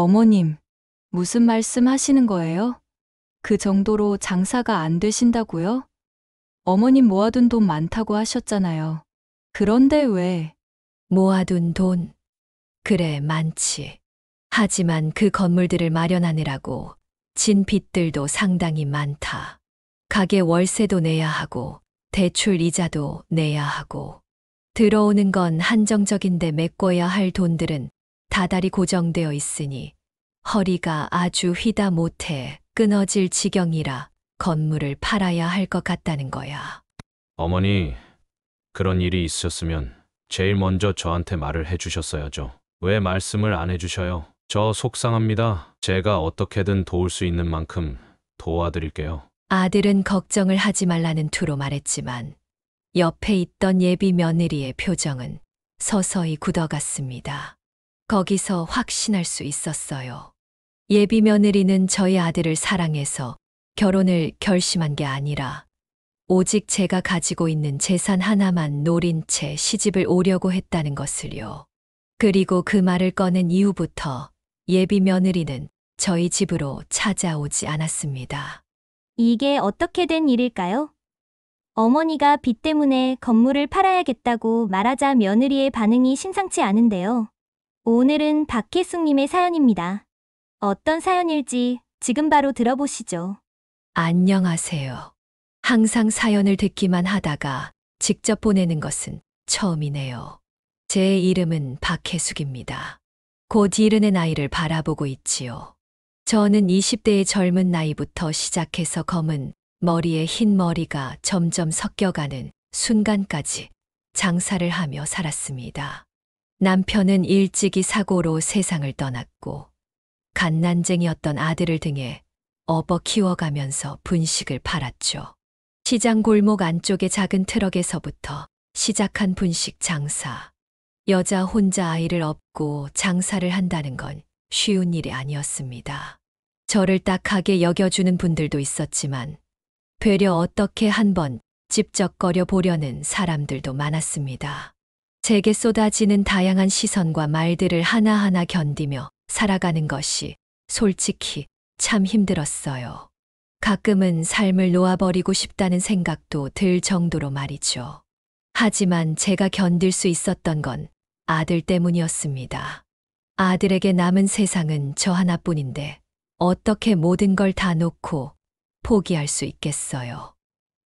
어머님, 무슨 말씀 하시는 거예요? 그 정도로 장사가 안 되신다고요? 어머님 모아둔 돈 많다고 하셨잖아요. 그런데 왜? 모아둔 돈. 그래, 많지. 하지만 그 건물들을 마련하느라고 진 빚들도 상당히 많다. 가게 월세도 내야 하고, 대출 이자도 내야 하고, 들어오는 건 한정적인데 메꿔야 할 돈들은 다달이 고정되어 있으니 허리가 아주 휘다 못해 끊어질 지경이라 건물을 팔아야 할 것 같다는 거야. 어머니, 그런 일이 있으셨으면 제일 먼저 저한테 말을 해주셨어야죠. 왜 말씀을 안 해주셔요? 저 속상합니다. 제가 어떻게든 도울 수 있는 만큼 도와드릴게요. 아들은 걱정을 하지 말라는 투로 말했지만 옆에 있던 예비 며느리의 표정은 서서히 굳어갔습니다. 거기서 확신할 수 있었어요. 예비 며느리는 저희 아들을 사랑해서 결혼을 결심한 게 아니라 오직 제가 가지고 있는 재산 하나만 노린 채 시집을 오려고 했다는 것을요. 그리고 그 말을 꺼낸 이후부터 예비 며느리는 저희 집으로 찾아오지 않았습니다. 이게 어떻게 된 일일까요? 어머니가 빚 때문에 건물을 팔아야겠다고 말하자 며느리의 반응이 심상치 않은데요. 오늘은 박혜숙님의 사연입니다. 어떤 사연일지 지금 바로 들어보시죠. 안녕하세요. 항상 사연을 듣기만 하다가 직접 보내는 것은 처음이네요. 제 이름은 박혜숙입니다. 곧 70의 나이를 바라보고 있지요. 저는 20대의 젊은 나이부터 시작해서 검은 머리에 흰 머리가 점점 섞여가는 순간까지 장사를 하며 살았습니다. 남편은 일찍이 사고로 세상을 떠났고 갓난쟁이였던 아들을 등에 업어 키워가면서 분식을 팔았죠. 시장 골목 안쪽의 작은 트럭에서부터 시작한 분식 장사. 여자 혼자 아이를 업고 장사를 한다는 건 쉬운 일이 아니었습니다. 저를 딱하게 여겨주는 분들도 있었지만 되려 어떻게 한번 찝적거려 보려는 사람들도 많았습니다. 제게 쏟아지는 다양한 시선과 말들을 하나하나 견디며 살아가는 것이 솔직히 참 힘들었어요. 가끔은 삶을 놓아버리고 싶다는 생각도 들 정도로 말이죠. 하지만 제가 견딜 수 있었던 건 아들 때문이었습니다. 아들에게 남은 세상은 저 하나뿐인데 어떻게 모든 걸 다 놓고 포기할 수 있겠어요.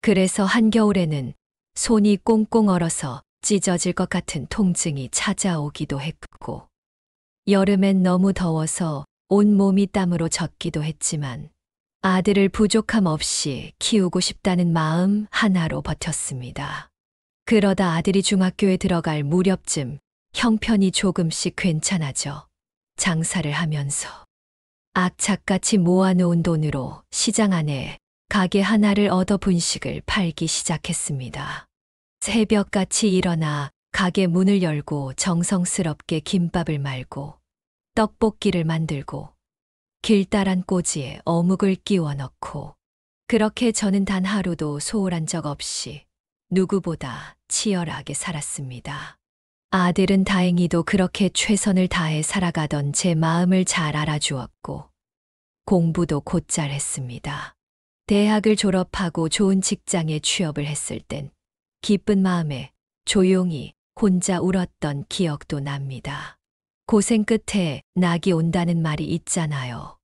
그래서 한겨울에는 손이 꽁꽁 얼어서 찢어질 것 같은 통증이 찾아오기도 했고, 여름엔 너무 더워서 온몸이 땀으로 젖기도 했지만 아들을 부족함 없이 키우고 싶다는 마음 하나로 버텼습니다. 그러다 아들이 중학교에 들어갈 무렵쯤 형편이 조금씩 괜찮아져 장사를 하면서 악착같이 모아놓은 돈으로 시장 안에 가게 하나를 얻어 분식을 팔기 시작했습니다. 새벽같이 일어나 가게 문을 열고 정성스럽게 김밥을 말고 떡볶이를 만들고 길다란 꼬지에 어묵을 끼워 넣고, 그렇게 저는 단 하루도 소홀한 적 없이 누구보다 치열하게 살았습니다. 아들은 다행히도 그렇게 최선을 다해 살아가던 제 마음을 잘 알아주었고 공부도 곧잘 했습니다. 대학을 졸업하고 좋은 직장에 취업을 했을 땐 기쁜 마음에 조용히 혼자 울었던 기억도 납니다. 고생 끝에 낙이 온다는 말이 있잖아요.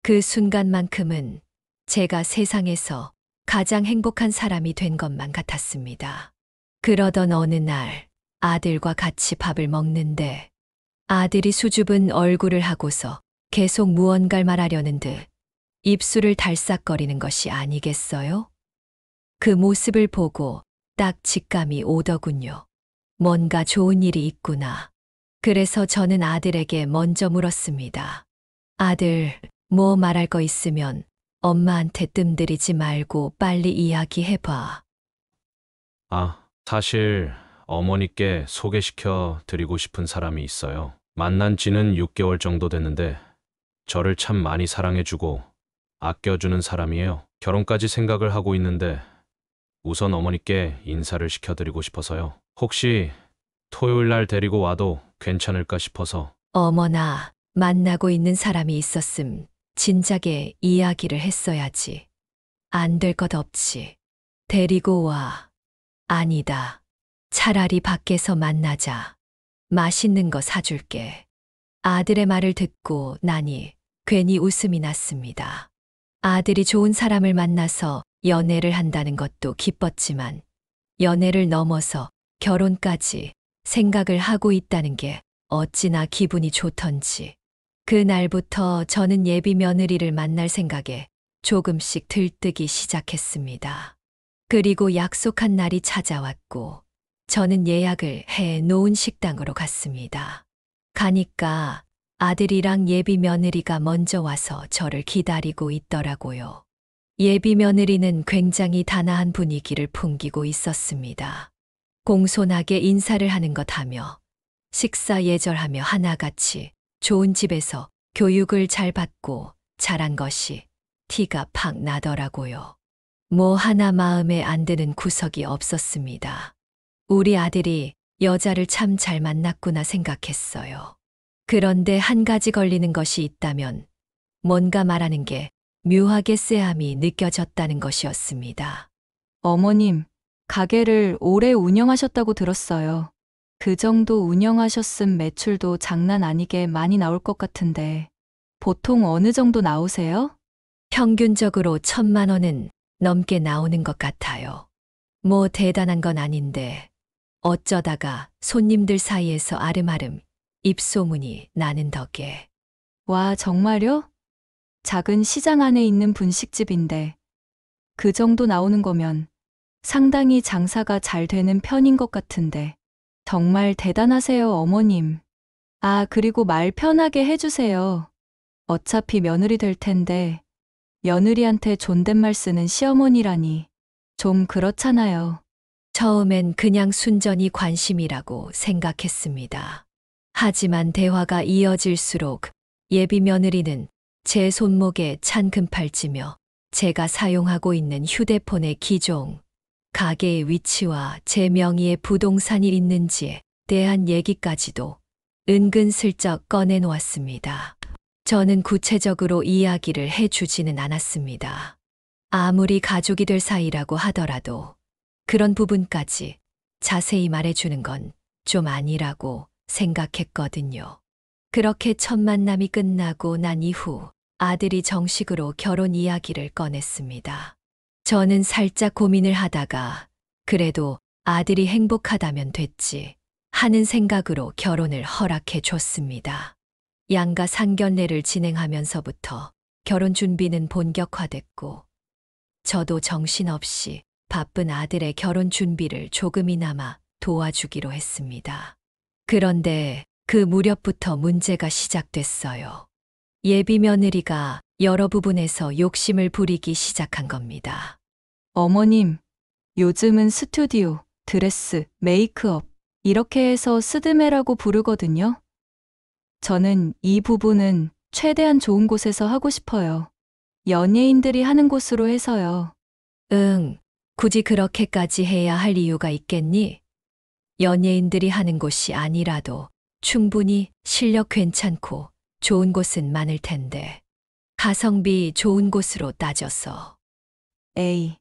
그 순간만큼은 제가 세상에서 가장 행복한 사람이 된 것만 같았습니다. 그러던 어느 날 아들과 같이 밥을 먹는데 아들이 수줍은 얼굴을 하고서 계속 무언가를 말하려는 듯 입술을 달싹거리는 것이 아니겠어요? 그 모습을 보고 딱 직감이 오더군요. 뭔가 좋은 일이 있구나. 그래서 저는 아들에게 먼저 물었습니다. 아들, 뭐 말할 거 있으면 엄마한테 뜸들이지 말고 빨리 이야기해봐. 사실 어머니께 소개시켜 드리고 싶은 사람이 있어요. 만난 지는 6개월 정도 됐는데 저를 참 많이 사랑해주고 아껴주는 사람이에요. 결혼까지 생각을 하고 있는데 우선 어머니께 인사를 시켜드리고 싶어서요. 혹시 토요일 날 데리고 와도 괜찮을까 싶어서. 어머나, 만나고 있는 사람이 있었음 진작에 이야기를 했어야지. 안 될 것 없지. 데리고 와. 아니다. 차라리 밖에서 만나자. 맛있는 거 사줄게. 아들의 말을 듣고 나니 괜히 웃음이 났습니다. 아들이 좋은 사람을 만나서 연애를 한다는 것도 기뻤지만 연애를 넘어서 결혼까지 생각을 하고 있다는 게 어찌나 기분이 좋던지. 그날부터 저는 예비 며느리를 만날 생각에 조금씩 들뜨기 시작했습니다. 그리고 약속한 날이 찾아왔고 저는 예약을 해 놓은 식당으로 갔습니다. 가니까 아들이랑 예비 며느리가 먼저 와서 저를 기다리고 있더라고요. 예비 며느리는 굉장히 단아한 분위기를 풍기고 있었습니다. 공손하게 인사를 하는 것 하며 식사 예절하며 하나같이 좋은 집에서 교육을 잘 받고 자란 것이 티가 팍 나더라고요. 뭐 하나 마음에 안 드는 구석이 없었습니다. 우리 아들이 여자를 참 잘 만났구나 생각했어요. 그런데 한 가지 걸리는 것이 있다면 뭔가 말하는 게 묘하게 쎄함이 느껴졌다는 것이었습니다. 어머님, 가게를 오래 운영하셨다고 들었어요. 그 정도 운영하셨음 매출도 장난 아니게 많이 나올 것 같은데 보통 어느 정도 나오세요? 평균적으로 1,000만 원은 넘게 나오는 것 같아요. 뭐 대단한 건 아닌데 어쩌다가 손님들 사이에서 아름아름 입소문이 나는 덕에. 와, 정말요? 작은 시장 안에 있는 분식집인데 그 정도 나오는 거면 상당히 장사가 잘 되는 편인 것 같은데 정말 대단하세요, 어머님. 아, 그리고 말 편하게 해주세요. 어차피 며느리 될 텐데 며느리한테 존댓말 쓰는 시어머니라니 좀 그렇잖아요. 처음엔 그냥 순전히 관심이라고 생각했습니다. 하지만 대화가 이어질수록 예비 며느리는 제 손목에 찬 금팔찌며 제가 사용하고 있는 휴대폰의 기종, 가게의 위치와 제 명의의 부동산이 있는지에 대한 얘기까지도 은근슬쩍 꺼내놓았습니다. 저는 구체적으로 이야기를 해주지는 않았습니다. 아무리 가족이 될 사이라고 하더라도 그런 부분까지 자세히 말해주는 건 좀 아니라고 생각했거든요. 그렇게 첫 만남이 끝나고 난 이후 아들이 정식으로 결혼 이야기를 꺼냈습니다. 저는 살짝 고민을 하다가 그래도 아들이 행복하다면 됐지 하는 생각으로 결혼을 허락해 줬습니다. 양가 상견례를 진행하면서부터 결혼 준비는 본격화됐고 저도 정신없이 바쁜 아들의 결혼 준비를 조금이나마 도와주기로 했습니다. 그런데 그 무렵부터 문제가 시작됐어요. 예비 며느리가 여러 부분에서 욕심을 부리기 시작한 겁니다. 어머님, 요즘은 스튜디오, 드레스, 메이크업 이렇게 해서 스드메라고 부르거든요. 저는 이 부분은 최대한 좋은 곳에서 하고 싶어요. 연예인들이 하는 곳으로 해서요. 응, 굳이 그렇게까지 해야 할 이유가 있겠니? 연예인들이 하는 곳이 아니라도 충분히 실력 괜찮고 좋은 곳은 많을 텐데 가성비 좋은 곳으로 따져서. 에이,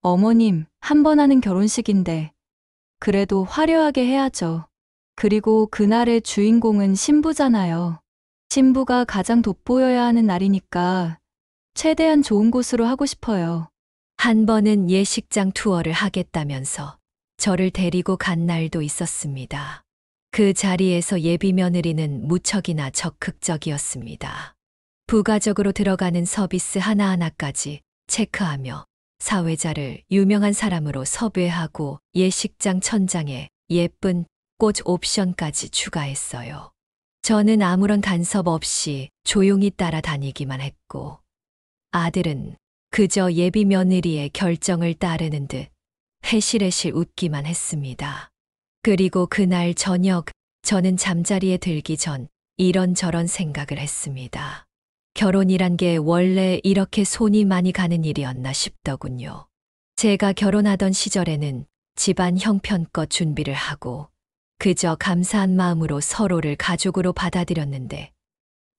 어머님, 한 번 하는 결혼식인데 그래도 화려하게 해야죠. 그리고 그날의 주인공은 신부잖아요. 신부가 가장 돋보여야 하는 날이니까 최대한 좋은 곳으로 하고 싶어요. 한 번은 예식장 투어를 하겠다면서 저를 데리고 간 날도 있었습니다. 그 자리에서 예비 며느리는 무척이나 적극적이었습니다. 부가적으로 들어가는 서비스 하나하나까지 체크하며 사회자를 유명한 사람으로 섭외하고 예식장 천장에 예쁜 꽃 옵션까지 추가했어요. 저는 아무런 간섭 없이 조용히 따라다니기만 했고 아들은 그저 예비 며느리의 결정을 따르는 듯 해실해실 웃기만 했습니다. 그리고 그날 저녁 저는 잠자리에 들기 전 이런저런 생각을 했습니다. 결혼이란 게 원래 이렇게 손이 많이 가는 일이었나 싶더군요. 제가 결혼하던 시절에는 집안 형편껏 준비를 하고 그저 감사한 마음으로 서로를 가족으로 받아들였는데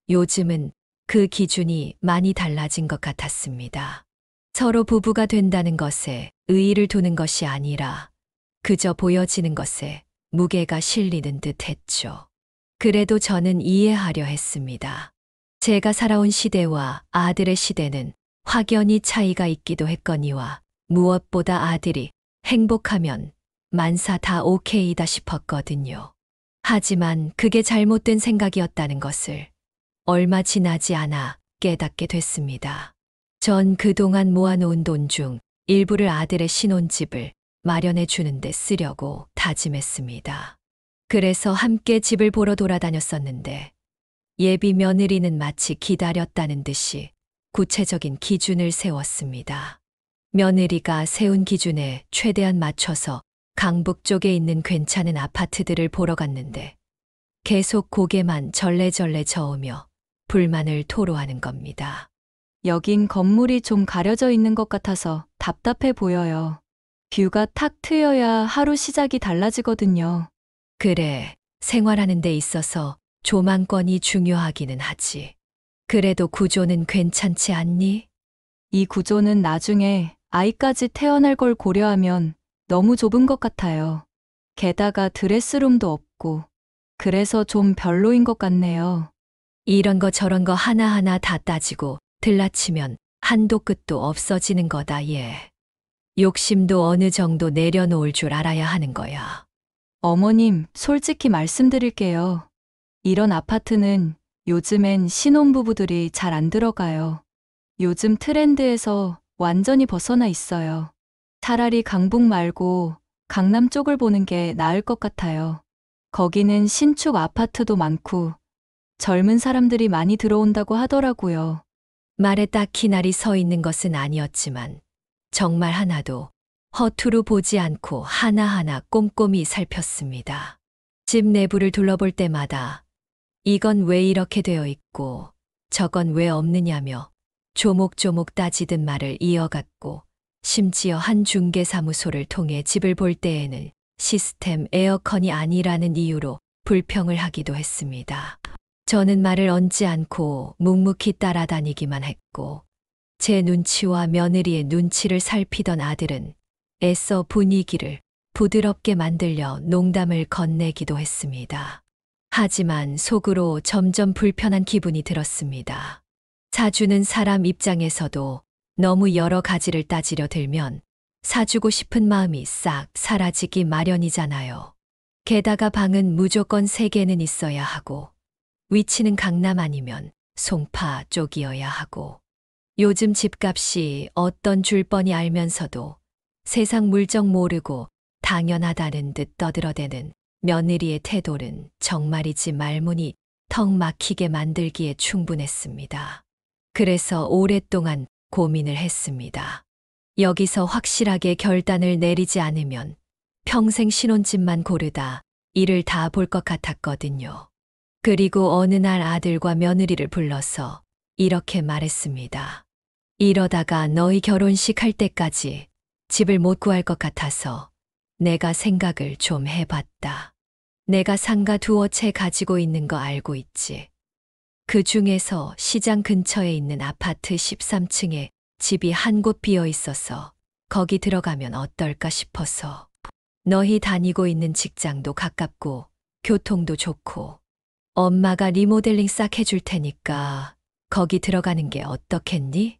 요즘은 그 기준이 많이 달라진 것 같았습니다. 서로 부부가 된다는 것에 의의를 두는 것이 아니라 그저 보여지는 것에 무게가 실리는 듯 했죠. 그래도 저는 이해하려 했습니다. 제가 살아온 시대와 아들의 시대는 확연히 차이가 있기도 했거니와 무엇보다 아들이 행복하면 만사 다 오케이다 싶었거든요. 하지만 그게 잘못된 생각이었다는 것을 얼마 지나지 않아 깨닫게 됐습니다. 전 그동안 모아놓은 돈 중 일부를 아들의 신혼집을 마련해 주는데 쓰려고 다짐했습니다. 그래서 함께 집을 보러 돌아다녔었는데 예비 며느리는 마치 기다렸다는 듯이 구체적인 기준을 세웠습니다. 며느리가 세운 기준에 최대한 맞춰서 강북 쪽에 있는 괜찮은 아파트들을 보러 갔는데 계속 고개만 절레절레 저으며 불만을 토로하는 겁니다. 여긴 건물이 좀 가려져 있는 것 같아서 답답해 보여요. 뷰가 탁 트여야 하루 시작이 달라지거든요. 그래, 생활하는 데 있어서 조망권이 중요하기는 하지. 그래도 구조는 괜찮지 않니? 이 구조는 나중에 아이까지 태어날 걸 고려하면 너무 좁은 것 같아요. 게다가 드레스룸도 없고, 그래서 좀 별로인 것 같네요. 이런 거 저런 거 하나하나 다 따지고 들라치면 한도 끝도 없어지는 거다, 얘. 욕심도 어느 정도 내려놓을 줄 알아야 하는 거야. 어머님, 솔직히 말씀드릴게요. 이런 아파트는 요즘엔 신혼부부들이 잘 안 들어가요. 요즘 트렌드에서 완전히 벗어나 있어요. 차라리 강북 말고 강남 쪽을 보는 게 나을 것 같아요. 거기는 신축 아파트도 많고 젊은 사람들이 많이 들어온다고 하더라고요. 말에 딱히 날이 서 있는 것은 아니었지만 정말 하나도 허투루 보지 않고 하나하나 꼼꼼히 살폈습니다. 집 내부를 둘러볼 때마다 이건 왜 이렇게 되어 있고 저건 왜 없느냐며 조목조목 따지듯 말을 이어갔고 심지어 한 중개사무소를 통해 집을 볼 때에는 시스템 에어컨이 아니라는 이유로 불평을 하기도 했습니다. 저는 말을 얹지 않고 묵묵히 따라다니기만 했고 제 눈치와 며느리의 눈치를 살피던 아들은 애써 분위기를 부드럽게 만들려 농담을 건네기도 했습니다. 하지만 속으로 점점 불편한 기분이 들었습니다. 사주는 사람 입장에서도 너무 여러 가지를 따지려 들면 사주고 싶은 마음이 싹 사라지기 마련이잖아요. 게다가 방은 무조건 3개는 있어야 하고 위치는 강남 아니면 송파 쪽이어야 하고 요즘 집값이 어떤 줄 뻔히 알면서도 세상 물정 모르고 당연하다는 듯 떠들어대는 며느리의 태도는 정말이지 말문이 턱 막히게 만들기에 충분했습니다. 그래서 오랫동안 고민을 했습니다. 여기서 확실하게 결단을 내리지 않으면 평생 신혼집만 고르다 일을 다 볼 것 같았거든요. 그리고 어느 날 아들과 며느리를 불러서 이렇게 말했습니다. 이러다가 너희 결혼식 할 때까지 집을 못 구할 것 같아서 내가 생각을 좀 해봤다. 내가 상가 2채 가지고 있는 거 알고 있지. 그 중에서 시장 근처에 있는 아파트 13층에 집이 한 곳 비어 있어서 거기 들어가면 어떨까 싶어서. 너희 다니고 있는 직장도 가깝고 교통도 좋고 엄마가 리모델링 싹 해줄 테니까 거기 들어가는 게 어떻겠니?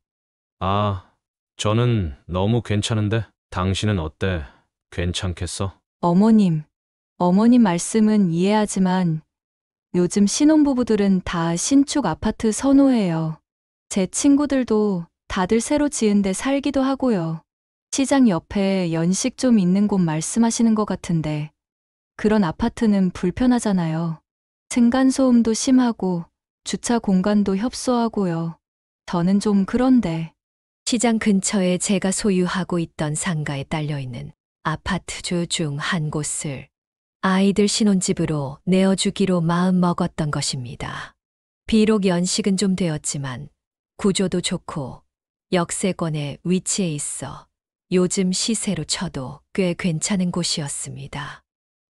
아, 저는 너무 괜찮은데 당신은 어때? 괜찮겠어? 어머님 말씀은 이해하지만 요즘 신혼부부들은 다 신축 아파트 선호해요. 제 친구들도 다들 새로 지은 데 살기도 하고요. 시장 옆에 연식 좀 있는 곳 말씀하시는 것 같은데 그런 아파트는 불편하잖아요. 층간소음도 심하고 주차 공간도 협소하고요. 저는 좀 그런데. 시장 근처에 제가 소유하고 있던 상가에 딸려있는 아파트 중 한 곳을 아이들 신혼집으로 내어주기로 마음먹었던 것입니다. 비록 연식은 좀 되었지만 구조도 좋고 역세권에 위치해 있어 요즘 시세로 쳐도 꽤 괜찮은 곳이었습니다.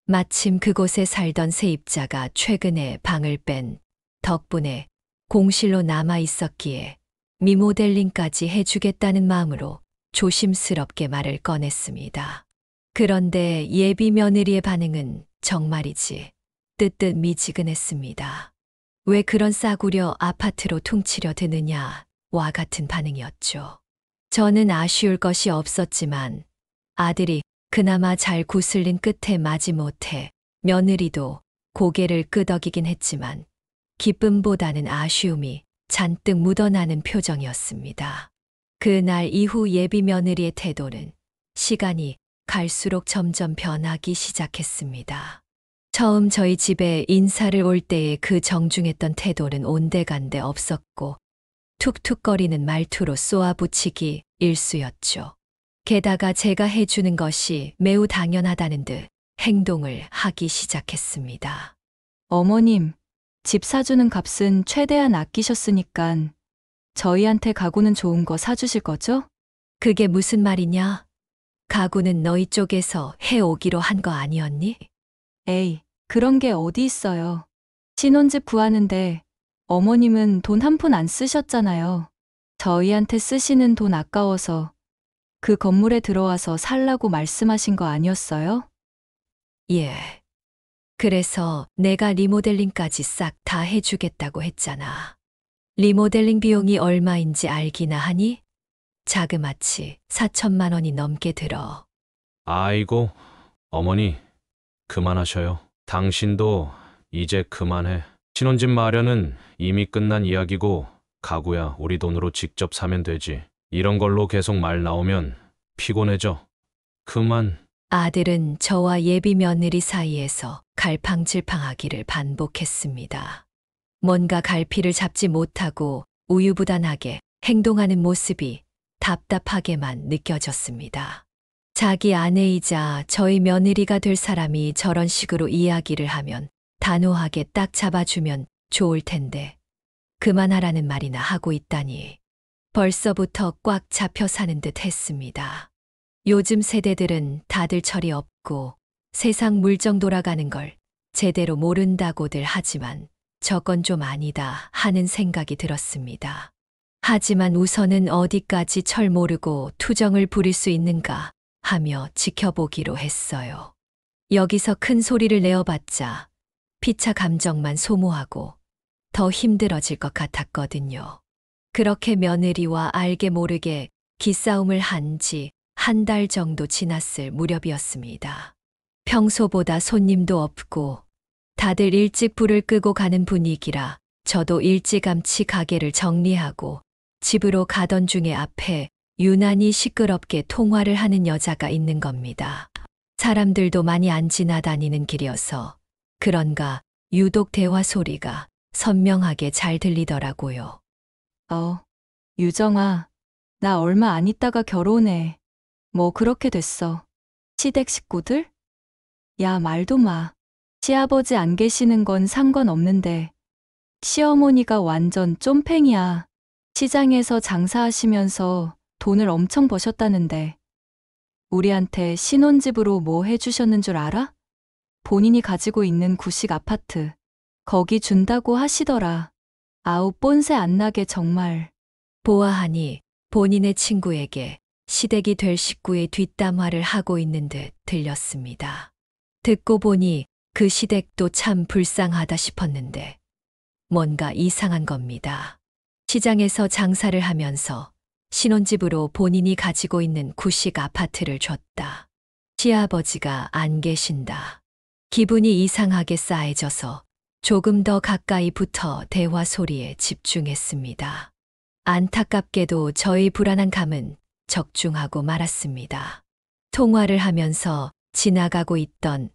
마침 그곳에 살던 세입자가 최근에 방을 뺀 덕분에 공실로 남아 있었기에 미모델링까지 해주겠다는 마음으로 조심스럽게 말을 꺼냈습니다. 그런데 예비 며느리의 반응은 정말이지 뜨뜻미지근했습니다. 왜 그런 싸구려 아파트로 퉁치려 드느냐와 같은 반응이었죠. 저는 아쉬울 것이 없었지만 아들이 그나마 잘 구슬린 끝에 마지못해 며느리도 고개를 끄덕이긴 했지만 기쁨보다는 아쉬움이 잔뜩 묻어나는 표정이었습니다. 그날 이후 예비 며느리의 태도는 시간이 갈수록 점점 변하기 시작했습니다. 처음 저희 집에 인사를 올 때의 그 정중했던 태도는 온데간데 없었고 툭툭거리는 말투로 쏘아붙이기 일쑤였죠. 게다가 제가 해주는 것이 매우 당연하다는 듯 행동을 하기 시작했습니다. 어머님, 집 사주는 값은 최대한 아끼셨으니깐 저희한테 가구는 좋은 거 사주실 거죠? 그게 무슨 말이냐? 가구는 너희 쪽에서 해오기로 한 거 아니었니? 에이, 그런 게 어디 있어요. 신혼집 구하는데 어머님은 돈 한 푼 안 쓰셨잖아요. 저희한테 쓰시는 돈 아까워서 그 건물에 들어와서 살라고 말씀하신 거 아니었어요? 예. 그래서 내가 리모델링까지 싹 다 해주겠다고 했잖아. 리모델링 비용이 얼마인지 알기나 하니? 자그마치 4천만 원이 넘게 들어. 아이고, 어머니, 그만하셔요. 당신도 이제 그만해. 신혼집 마련은 이미 끝난 이야기고 가구야 우리 돈으로 직접 사면 되지. 이런 걸로 계속 말 나오면 피곤해져. 그만. 아들은 저와 예비 며느리 사이에서 갈팡질팡하기를 반복했습니다. 뭔가 갈피를 잡지 못하고 우유부단하게 행동하는 모습이 답답하게만 느껴졌습니다. 자기 아내이자 저희 며느리가 될 사람이 저런 식으로 이야기를 하면 단호하게 딱 잡아주면 좋을 텐데 그만하라는 말이나 하고 있다니 벌써부터 꽉 잡혀 사는 듯 했습니다. 요즘 세대들은 다들 철이 없고 세상 물정 돌아가는 걸 제대로 모른다고들 하지만 저건 좀 아니다 하는 생각이 들었습니다. 하지만 우선은 어디까지 철 모르고 투정을 부릴 수 있는가 하며 지켜보기로 했어요. 여기서 큰 소리를 내어봤자 피차 감정만 소모하고 더 힘들어질 것 같았거든요. 그렇게 며느리와 알게 모르게 기싸움을 한 지 한 달 정도 지났을 무렵이었습니다. 평소보다 손님도 없고 다들 일찍 불을 끄고 가는 분위기라 저도 일찌감치 가게를 정리하고 집으로 가던 중에 앞에 유난히 시끄럽게 통화를 하는 여자가 있는 겁니다. 사람들도 많이 안 지나다니는 길이어서 그런가 유독 대화 소리가 선명하게 잘 들리더라고요. 유정아, 나 얼마 안 있다가 결혼해. 뭐 그렇게 됐어. 시댁 식구들? 야, 말도 마. 시아버지 안 계시는 건 상관없는데 시어머니가 완전 쫌팽이야. 시장에서 장사하시면서 돈을 엄청 버셨다는데 우리한테 신혼집으로 뭐 해주셨는 줄 알아? 본인이 가지고 있는 구식 아파트 거기 준다고 하시더라. 아우 뽐새 안 나게 정말. 보아하니 본인의 친구에게 시댁이 될 식구의 뒷담화를 하고 있는 듯 들렸습니다. 듣고 보니 그 시댁도 참 불쌍하다 싶었는데 뭔가 이상한 겁니다. 시장에서 장사를 하면서 신혼집으로 본인이 가지고 있는 구식 아파트를 줬다. 시아버지가 안 계신다. 기분이 이상하게 싸해져서 조금 더 가까이 붙어 대화 소리에 집중했습니다. 안타깝게도 저의 불안한 감은 적중하고 말았습니다. 통화를 하면서 지나가고 있던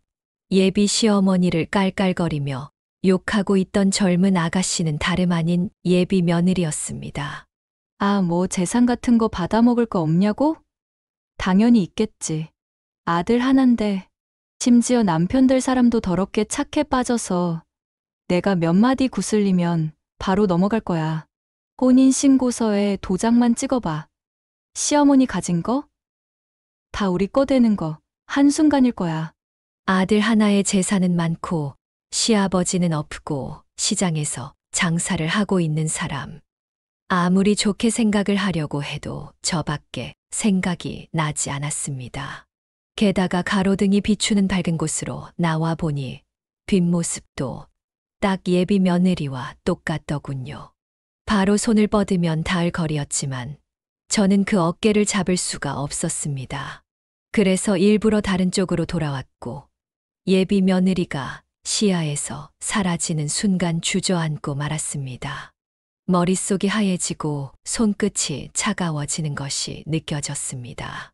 예비 시어머니를 깔깔거리며 욕하고 있던 젊은 아가씨는 다름 아닌 예비 며느리였습니다. 아, 뭐 재산 같은 거 받아먹을 거 없냐고? 당연히 있겠지. 아들 하나인데 심지어 남편 될 사람도 더럽게 착해 빠져서 내가 몇 마디 구슬리면 바로 넘어갈 거야. 혼인신고서에 도장만 찍어봐. 시어머니 가진 거? 다 우리 거 되는 거 한순간일 거야. 아들 하나의 재산은 많고 시아버지는 없고 시장에서 장사를 하고 있는 사람. 아무리 좋게 생각을 하려고 해도 저밖에 생각이 나지 않았습니다. 게다가 가로등이 비추는 밝은 곳으로 나와 보니 뒷모습도 딱 예비 며느리와 똑같더군요. 바로 손을 뻗으면 닿을 거리였지만 저는 그 어깨를 잡을 수가 없었습니다. 그래서 일부러 다른 쪽으로 돌아왔고 예비 며느리가 시야에서 사라지는 순간 주저앉고 말았습니다. 머릿속이 하얘지고 손끝이 차가워지는 것이 느껴졌습니다.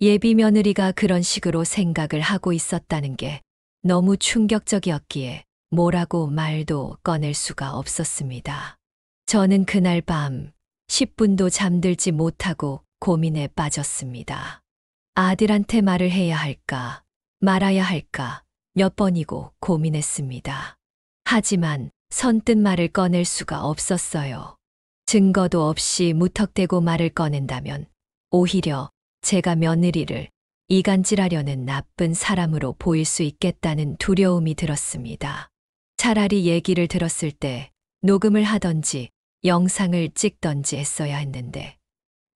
예비 며느리가 그런 식으로 생각을 하고 있었다는 게 너무 충격적이었기에 뭐라고 말도 꺼낼 수가 없었습니다. 저는 그날 밤 10분도 잠들지 못하고 고민에 빠졌습니다. 아들한테 말을 해야 할까, 말아야 할까 몇 번이고 고민했습니다. 하지만 선뜻 말을 꺼낼 수가 없었어요. 증거도 없이 무턱대고 말을 꺼낸다면 오히려 제가 며느리를 이간질하려는 나쁜 사람으로 보일 수 있겠다는 두려움이 들었습니다. 차라리 얘기를 들었을 때 녹음을 하던지 영상을 찍던지 했어야 했는데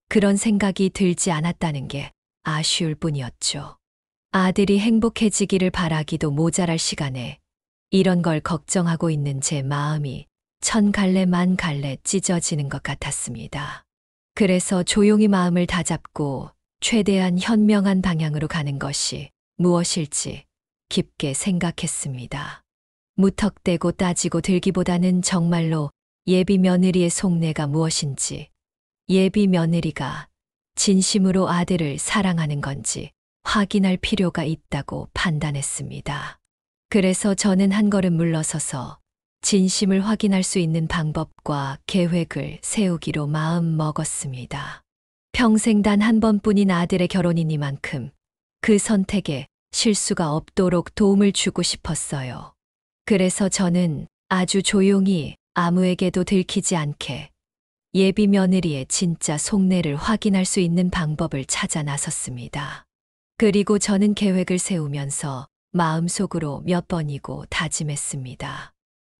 그런 생각이 들지 않았다는 게 아쉬울 뿐이었죠. 아들이 행복해지기를 바라기도 모자랄 시간에 이런 걸 걱정하고 있는 제 마음이 천 갈래 만 갈래 찢어지는 것 같았습니다. 그래서 조용히 마음을 다잡고 최대한 현명한 방향으로 가는 것이 무엇일지 깊게 생각했습니다. 무턱대고 따지고 들기보다는 정말로 예비 며느리의 속내가 무엇인지, 예비 며느리가 진심으로 아들을 사랑하는 건지 확인할 필요가 있다고 판단했습니다. 그래서 저는 한 걸음 물러서서 진심을 확인할 수 있는 방법과 계획을 세우기로 마음 먹었습니다. 평생 단 한 번뿐인 아들의 결혼이니만큼 그 선택에 실수가 없도록 도움을 주고 싶었어요. 그래서 저는 아주 조용히 아무에게도 들키지 않게 예비 며느리의 진짜 속내를 확인할 수 있는 방법을 찾아 나섰습니다. 그리고 저는 계획을 세우면서 마음속으로 몇 번이고 다짐했습니다.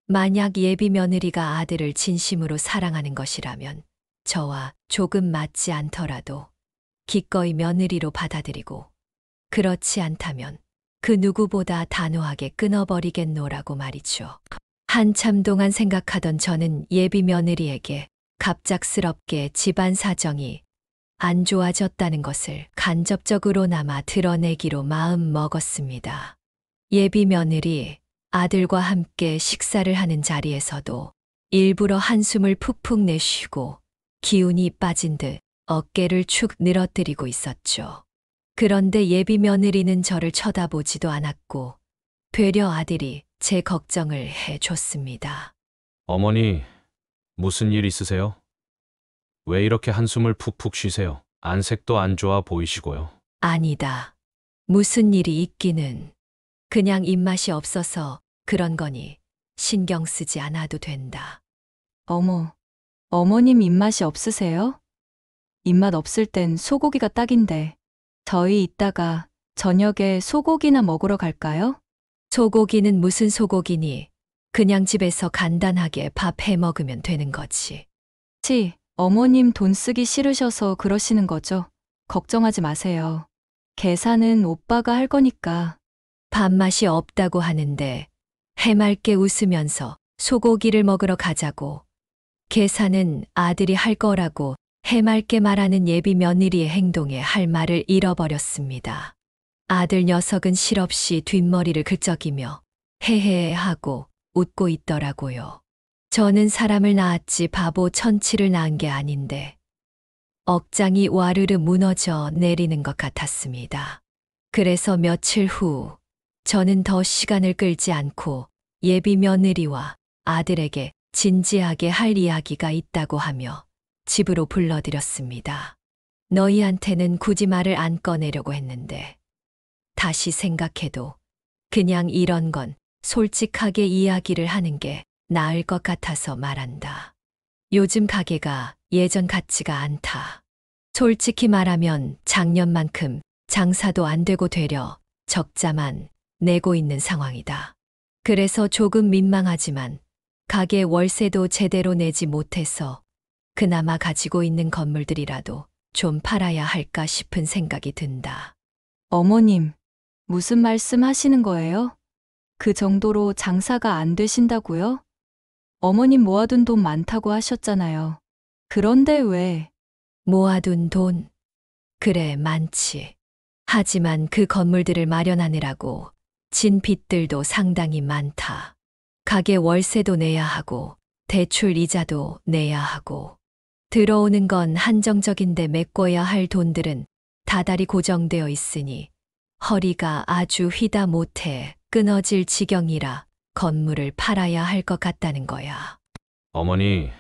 만약 예비 며느리가 아들을 진심으로 사랑하는 것이라면 저와 조금 맞지 않더라도 기꺼이 며느리로 받아들이고 그렇지 않다면 그 누구보다 단호하게 끊어버리겠노라고 말이죠. 한참 동안 생각하던 저는 예비 며느리에게 갑작스럽게 집안 사정이 안 좋아졌다는 것을 간접적으로나마 드러내기로 마음 먹었습니다. 예비 며느리 아들과 함께 식사를 하는 자리에서도 일부러 한숨을 푹푹 내쉬고 기운이 빠진 듯 어깨를 축 늘어뜨리고 있었죠. 그런데 예비 며느리는 저를 쳐다보지도 않았고 되려 아들이 제 걱정을 해줬습니다. 어머니, 무슨 일 있으세요? 왜 이렇게 한숨을 푹푹 쉬세요? 안색도 안 좋아 보이시고요. 아니다. 무슨 일이 있기는 그냥 입맛이 없어서 그런 거니 신경 쓰지 않아도 된다. 어머, 어머님 입맛이 없으세요? 입맛 없을 땐 소고기가 딱인데 저희 이따가 저녁에 소고기나 먹으러 갈까요? 소고기는 무슨 소고기니? 그냥 집에서 간단하게 밥 해 먹으면 되는 거지. 어머님 돈 쓰기 싫으셔서 그러시는 거죠? 걱정하지 마세요. 계산은 오빠가 할 거니까. 밥맛이 없다고 하는데 해맑게 웃으면서 소고기를 먹으러 가자고. 계산은 아들이 할 거라고 해맑게 말하는 예비 며느리의 행동에 할 말을 잃어버렸습니다. 아들 녀석은 실없이 뒷머리를 긁적이며 헤헤하고 웃고 있더라고요. 저는 사람을 낳았지 바보 천치를 낳은 게 아닌데 억장이 와르르 무너져 내리는 것 같았습니다. 그래서 며칠 후 저는 더 시간을 끌지 않고 예비 며느리와 아들에게 진지하게 할 이야기가 있다고 하며 집으로 불러들였습니다. 너희한테는 굳이 말을 안 꺼내려고 했는데 다시 생각해도 그냥 이런 건 솔직하게 이야기를 하는 게 나을 것 같아서 말한다. 요즘 가게가 예전 같지가 않다. 솔직히 말하면 작년만큼 장사도 안 되고 되려 적자만 내고 있는 상황이다. 그래서 조금 민망하지만 가게 월세도 제대로 내지 못해서 그나마 가지고 있는 건물들이라도 좀 팔아야 할까 싶은 생각이 든다. 어머님, 무슨 말씀 하시는 거예요? 그 정도로 장사가 안 되신다고요? 어머님 모아둔 돈 많다고 하셨잖아요. 그런데 왜? 모아둔 돈. 그래, 많지. 하지만 그 건물들을 마련하느라고 진 빚들도 상당히 많다. 가게 월세도 내야 하고, 대출 이자도 내야 하고, 들어오는 건 한정적인데 메꿔야 할 돈들은 다달이 고정되어 있으니 허리가 아주 휘다 못해 끊어질 지경이라 건물을 팔아야 할 것 같다는 거야. 어머니,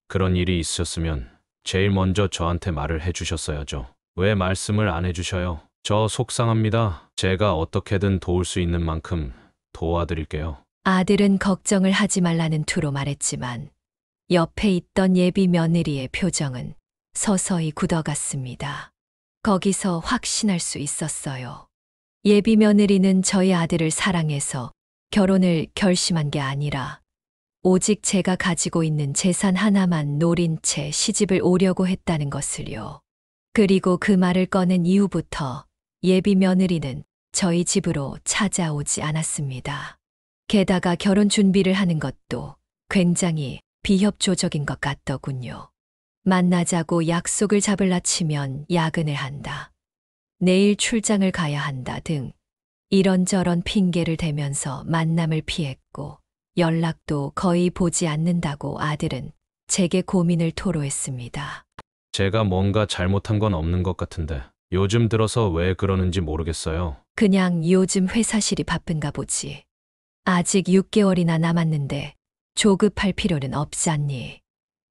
그런 일이 있으셨으면 제일 먼저 저한테 말을 해주셨어야죠. 왜 말씀을 안 해주셔요? 저 속상합니다. 제가 어떻게든 도울 수 있는 만큼 도와드릴게요. 아들은 걱정을 하지 말라는 투로 말했지만 옆에 있던 예비 며느리의 표정은 서서히 굳어갔습니다. 거기서 확신할 수 있었어요. 예비 며느리는 저희 아들을 사랑해서 결혼을 결심한 게 아니라 오직 제가 가지고 있는 재산 하나만 노린 채 시집을 오려고 했다는 것을요. 그리고 그 말을 꺼낸 이후부터 예비 며느리는 저희 집으로 찾아오지 않았습니다. 게다가 결혼 준비를 하는 것도 굉장히 비협조적인 것 같더군요. 만나자고 약속을 잡을라 치면 야근을 한다. 내일 출장을 가야 한다 등 이런저런 핑계를 대면서 만남을 피했고 연락도 거의 보지 않는다고 아들은 제게 고민을 토로했습니다. 제가 뭔가 잘못한 건 없는 것 같은데 요즘 들어서 왜 그러는지 모르겠어요. 그냥 요즘 회사실이 바쁜가 보지. 아직 6개월이나 남았는데 조급할 필요는 없지 않니?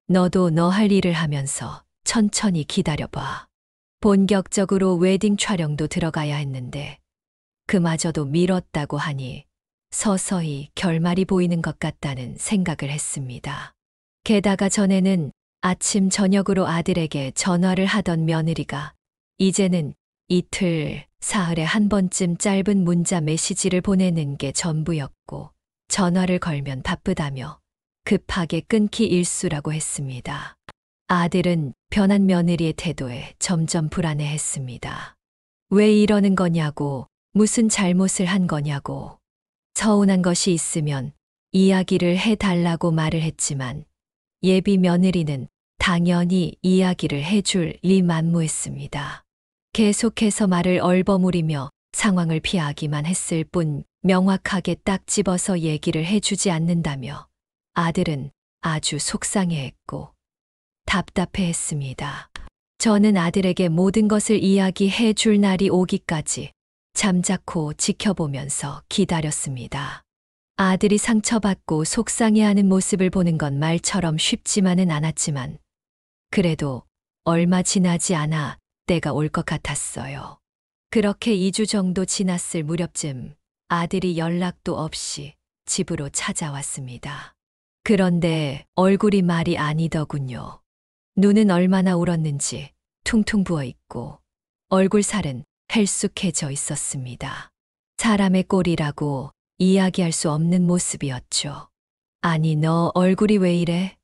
너도 너 할 일을 하면서 천천히 기다려봐. 본격적으로 웨딩 촬영도 들어가야 했는데 그마저도 미뤘다고 하니 서서히 결말이 보이는 것 같다는 생각을 했습니다. 게다가 전에는 아침 저녁으로 아들에게 전화를 하던 며느리가 이제는 이틀, 사흘에 한 번쯤 짧은 문자 메시지를 보내는 게 전부였고 전화를 걸면 바쁘다며 급하게 끊기 일쑤라고 했습니다. 아들은 변한 며느리의 태도에 점점 불안해했습니다. 왜 이러는 거냐고, 무슨 잘못을 한 거냐고, 서운한 것이 있으면 이야기를 해달라고 말을 했지만 예비 며느리는 당연히 이야기를 해줄 리 만무했습니다. 계속해서 말을 얼버무리며 상황을 피하기만 했을 뿐 명확하게 딱 집어서 얘기를 해주지 않는다며 아들은 아주 속상해했고 답답해했습니다. 저는 아들에게 모든 것을 이야기해 줄 날이 오기까지 잠자코 지켜보면서 기다렸습니다. 아들이 상처받고 속상해하는 모습을 보는 건 말처럼 쉽지만은 않았지만 그래도 얼마 지나지 않아 때가 올 것 같았어요. 그렇게 2주 정도 지났을 무렵쯤 아들이 연락도 없이 집으로 찾아왔습니다. 그런데 얼굴이 말이 아니더군요. 눈은 얼마나 울었는지 퉁퉁 부어 있고 얼굴 살은 헬쑥해져 있었습니다. 사람의 꼴이라고 이야기할 수 없는 모습이었죠. 아니, 너 얼굴이 왜 이래?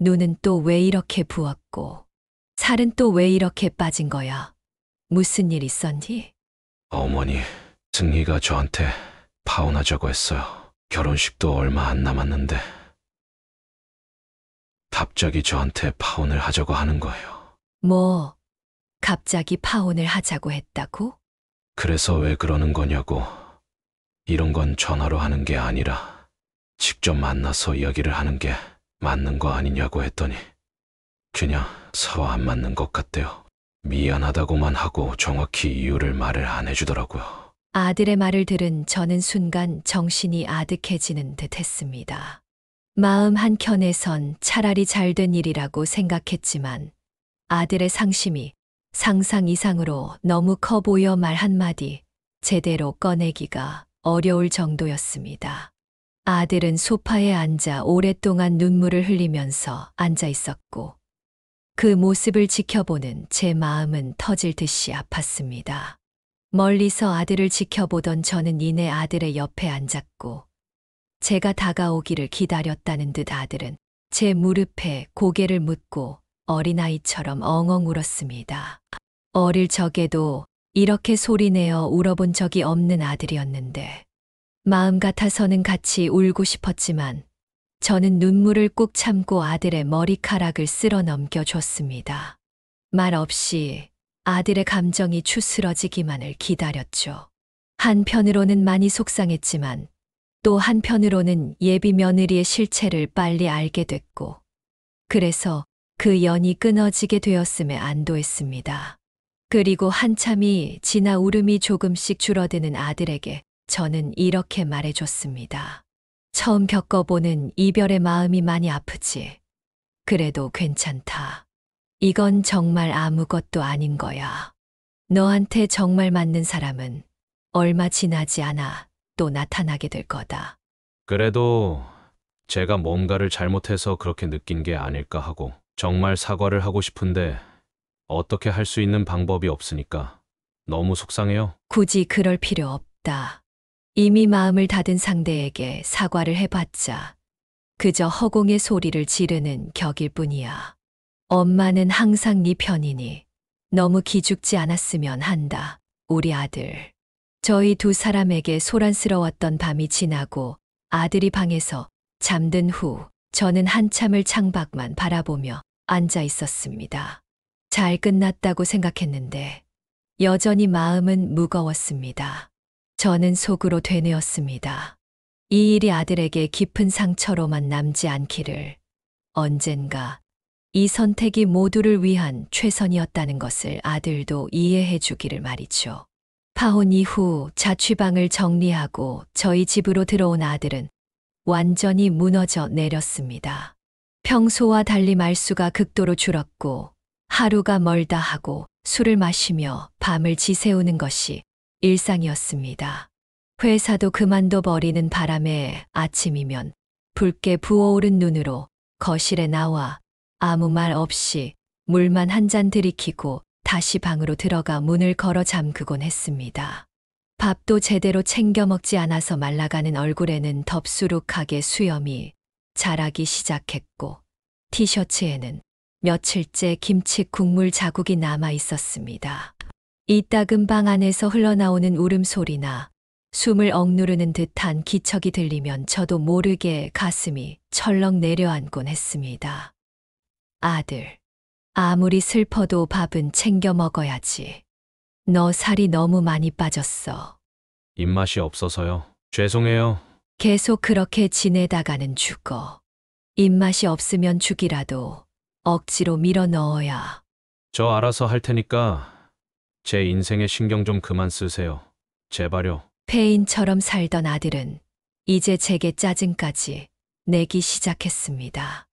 눈은 또 왜 이렇게 부었고 살은 또 왜 이렇게 빠진 거야? 무슨 일 있었니? 어머니, 승희가 저한테 파혼하자고 했어요. 결혼식도 얼마 안 남았는데 갑자기 저한테 파혼을 하자고 하는 거예요. 뭐, 갑자기 파혼을 하자고 했다고? 그래서 왜 그러는 거냐고. 이런 건 전화로 하는 게 아니라 직접 만나서 이야기를 하는 게 맞는 거 아니냐고 했더니 그냥 서로 안 맞는 것 같대요. 미안하다고만 하고 정확히 이유를 말을 안 해주더라고요. 아들의 말을 들은 저는 순간 정신이 아득해지는 듯 했습니다. 마음 한켠에선 차라리 잘된 일이라고 생각했지만 아들의 상심이 상상 이상으로 너무 커 보여 말 한마디 제대로 꺼내기가 어려울 정도였습니다. 아들은 소파에 앉아 오랫동안 눈물을 흘리면서 앉아 있었고 그 모습을 지켜보는 제 마음은 터질 듯이 아팠습니다. 멀리서 아들을 지켜보던 저는 이내 아들의 옆에 앉았고 제가 다가오기를 기다렸다는 듯 아들은 제 무릎에 고개를 묻고 어린아이처럼 엉엉 울었습니다. 어릴 적에도 이렇게 소리내어 울어본 적이 없는 아들이었는데 마음 같아서는 같이 울고 싶었지만 저는 눈물을 꾹 참고 아들의 머리카락을 쓸어 넘겨줬습니다. 말 없이 아들의 감정이 추스러지기만을 기다렸죠. 한편으로는 많이 속상했지만 또 한편으로는 예비 며느리의 실체를 빨리 알게 됐고 그래서 그 연이 끊어지게 되었음에 안도했습니다. 그리고 한참이 지나 울음이 조금씩 줄어드는 아들에게 저는 이렇게 말해줬습니다. 처음 겪어보는 이별의 마음이 많이 아프지. 그래도 괜찮다. 이건 정말 아무것도 아닌 거야. 너한테 정말 맞는 사람은 얼마 지나지 않아 또 나타나게 될 거다. 그래도 제가 뭔가를 잘못해서 그렇게 느낀 게 아닐까 하고 정말 사과를 하고 싶은데 어떻게 할 수 있는 방법이 없으니까 너무 속상해요. 굳이 그럴 필요 없다. 이미 마음을 닫은 상대에게 사과를 해봤자 그저 허공의 소리를 지르는 격일 뿐이야. 엄마는 항상 네 편이니 너무 기죽지 않았으면 한다. 우리 아들. 저희 두 사람에게 소란스러웠던 밤이 지나고 아들이 방에서 잠든 후 저는 한참을 창밖만 바라보며 앉아 있었습니다. 잘 끝났다고 생각했는데 여전히 마음은 무거웠습니다. 저는 속으로 되뇌었습니다. 이 일이 아들에게 깊은 상처로만 남지 않기를, 언젠가 이 선택이 모두를 위한 최선이었다는 것을 아들도 이해해 주기를 말이죠. 파혼 이후 자취방을 정리하고 저희 집으로 들어온 아들은 완전히 무너져 내렸습니다. 평소와 달리 말수가 극도로 줄었고 하루가 멀다 하고 술을 마시며 밤을 지새우는 것이 일상이었습니다. 회사도 그만둬 버리는 바람에 아침이면 붉게 부어오른 눈으로 거실에 나와 아무 말 없이 물만 한 잔 들이키고 다시 방으로 들어가 문을 걸어 잠그곤 했습니다. 밥도 제대로 챙겨 먹지 않아서 말라가는 얼굴에는 덥수룩하게 수염이 자라기 시작했고 티셔츠에는 며칠째 김치 국물 자국이 남아 있었습니다. 이따금 방 안에서 흘러나오는 울음소리나 숨을 억누르는 듯한 기척이 들리면 저도 모르게 가슴이 철렁 내려앉곤 했습니다. 아들, 아무리 슬퍼도 밥은 챙겨 먹어야지. 너 살이 너무 많이 빠졌어. 입맛이 없어서요. 죄송해요. 계속 그렇게 지내다가는 죽어. 입맛이 없으면 죽이라도 억지로 밀어 넣어야. 저 알아서 할 테니까 제 인생에 신경 좀 그만 쓰세요. 제발요. 폐인처럼 살던 아들은 이제 제게 짜증까지 내기 시작했습니다.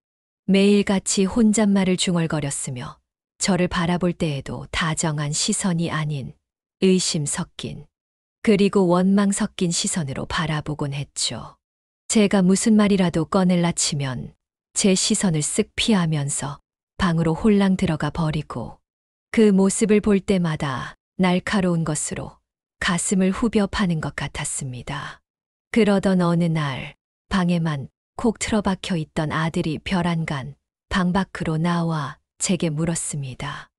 매일같이 혼잣말을 중얼거렸으며 저를 바라볼 때에도 다정한 시선이 아닌 의심 섞인 그리고 원망 섞인 시선으로 바라보곤 했죠. 제가 무슨 말이라도 꺼낼라 치면 제 시선을 쓱 피하면서 방으로 홀랑 들어가 버리고 그 모습을 볼 때마다 날카로운 것으로 가슴을 후벼 파는 것 같았습니다. 그러던 어느 날 방에만 콕 틀어박혀 있던 아들이 별안간 방 밖으로 나와 제게 물었습니다.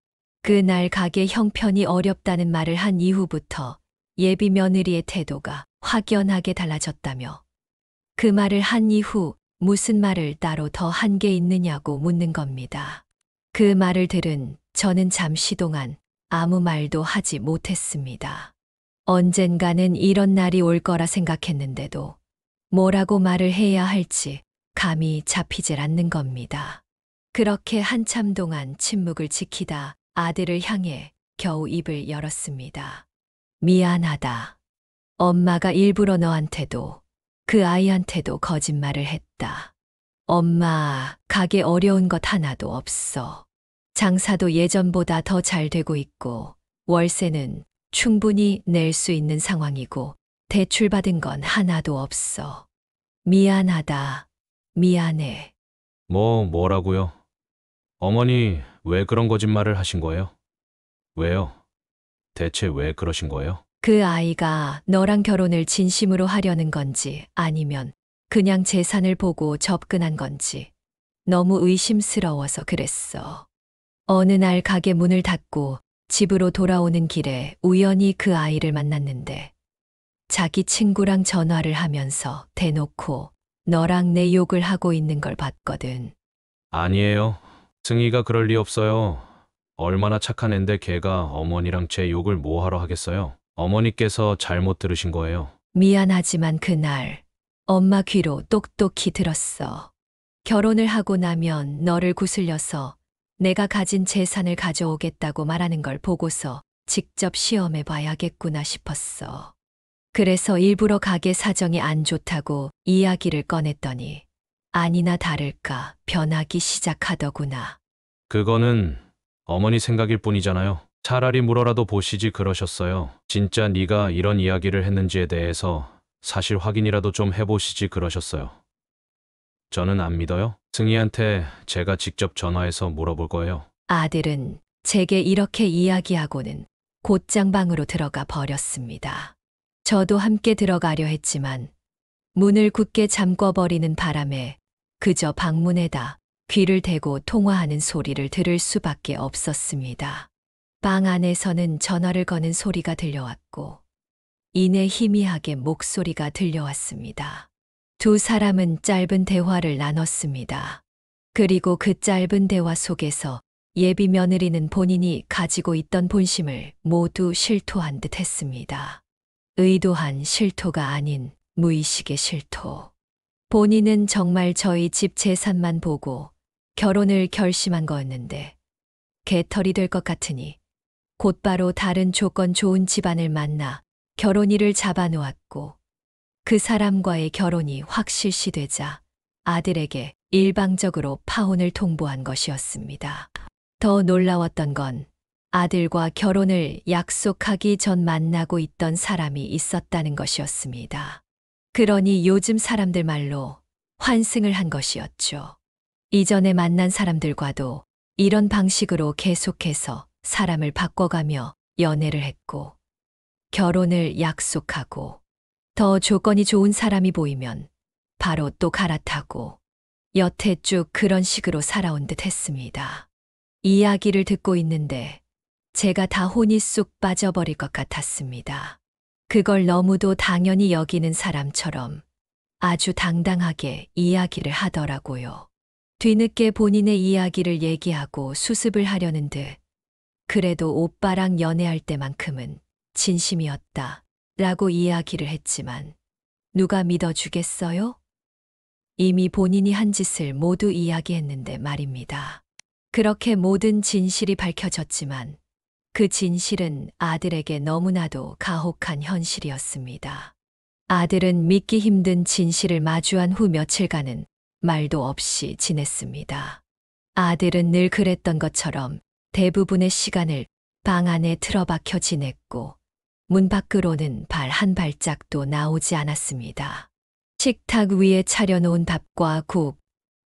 그날 가게 형편이 어렵다는 말을 한 이후부터 예비 며느리의 태도가 확연하게 달라졌다며 그 말을 한 이후 무슨 말을 따로 더 한 게 있느냐고 묻는 겁니다. 그 말을 들은 저는 잠시 동안 아무 말도 하지 못했습니다. 언젠가는 이런 날이 올 거라 생각했는데도 뭐라고 말을 해야 할지 감이 잡히질 않는 겁니다. 그렇게 한참 동안 침묵을 지키다 아들을 향해 겨우 입을 열었습니다. 미안하다. 엄마가 일부러 너한테도 그 아이한테도 거짓말을 했다. 엄마, 가게 어려운 것 하나도 없어. 장사도 예전보다 더 잘 되고 있고 월세는 충분히 낼 수 있는 상황이고 대출 받은 건 하나도 없어. 미안하다. 미안해. 뭐라고요? 어머니, 왜 그런 거짓말을 하신 거예요? 왜요? 대체 왜 그러신 거예요? 그 아이가 너랑 결혼을 진심으로 하려는 건지 아니면 그냥 재산을 보고 접근한 건지 너무 의심스러워서 그랬어. 어느 날 가게 문을 닫고 집으로 돌아오는 길에 우연히 그 아이를 만났는데 자기 친구랑 전화를 하면서 대놓고 너랑 내 욕을 하고 있는 걸 봤거든. 아니에요. 승희가 그럴 리 없어요. 얼마나 착한 앤데 걔가 어머니랑 제 욕을 뭐하러 하겠어요. 어머니께서 잘못 들으신 거예요. 미안하지만 그날 엄마 귀로 똑똑히 들었어. 결혼을 하고 나면 너를 구슬려서 내가 가진 재산을 가져오겠다고 말하는 걸 보고서 직접 시험해 봐야겠구나 싶었어. 그래서 일부러 가게 사정이 안 좋다고 이야기를 꺼냈더니 아니나 다를까 변하기 시작하더구나. 그거는 어머니 생각일 뿐이잖아요. 차라리 물어라도 보시지 그러셨어요. 진짜 네가 이런 이야기를 했는지에 대해서 사실 확인이라도 좀 해보시지 그러셨어요. 저는 안 믿어요. 승희한테 제가 직접 전화해서 물어볼 거예요. 아들은 제게 이렇게 이야기하고는 곧장 방으로 들어가 버렸습니다. 저도 함께 들어가려 했지만 문을 굳게 잠궈버리는 바람에 그저 방문에다 귀를 대고 통화하는 소리를 들을 수밖에 없었습니다. 방 안에서는 전화를 거는 소리가 들려왔고 이내 희미하게 목소리가 들려왔습니다. 두 사람은 짧은 대화를 나눴습니다. 그리고 그 짧은 대화 속에서 예비 며느리는 본인이 가지고 있던 본심을 모두 실토한 듯 했습니다. 의도한 실토가 아닌 무의식의 실토. 본인은 정말 저희 집 재산만 보고 결혼을 결심한 거였는데 개털이 될 것 같으니 곧바로 다른 조건 좋은 집안을 만나 결혼일을 잡아놓았고 그 사람과의 결혼이 확실시되자 아들에게 일방적으로 파혼을 통보한 것이었습니다. 더 놀라웠던 건 아들과 결혼을 약속하기 전 만나고 있던 사람이 있었다는 것이었습니다. 그러니 요즘 사람들 말로 환승을 한 것이었죠. 이전에 만난 사람들과도 이런 방식으로 계속해서 사람을 바꿔가며 연애를 했고 결혼을 약속하고 더 조건이 좋은 사람이 보이면 바로 또 갈아타고 여태 쭉 그런 식으로 살아온 듯 했습니다. 이야기를 듣고 있는데 제가 다 혼이 쑥 빠져버릴 것 같았습니다. 그걸 너무도 당연히 여기는 사람처럼 아주 당당하게 이야기를 하더라고요. 뒤늦게 본인의 이야기를 얘기하고 수습을 하려는 듯 그래도 오빠랑 연애할 때만큼은 진심이었다 라고 이야기를 했지만 누가 믿어주겠어요? 이미 본인이 한 짓을 모두 이야기했는데 말입니다. 그렇게 모든 진실이 밝혀졌지만 그 진실은 아들에게 너무나도 가혹한 현실이었습니다. 아들은 믿기 힘든 진실을 마주한 후 며칠간은 말도 없이 지냈습니다. 아들은 늘 그랬던 것처럼 대부분의 시간을 방 안에 틀어박혀 지냈고 문 밖으로는 발 한 발짝도 나오지 않았습니다. 식탁 위에 차려놓은 밥과 국,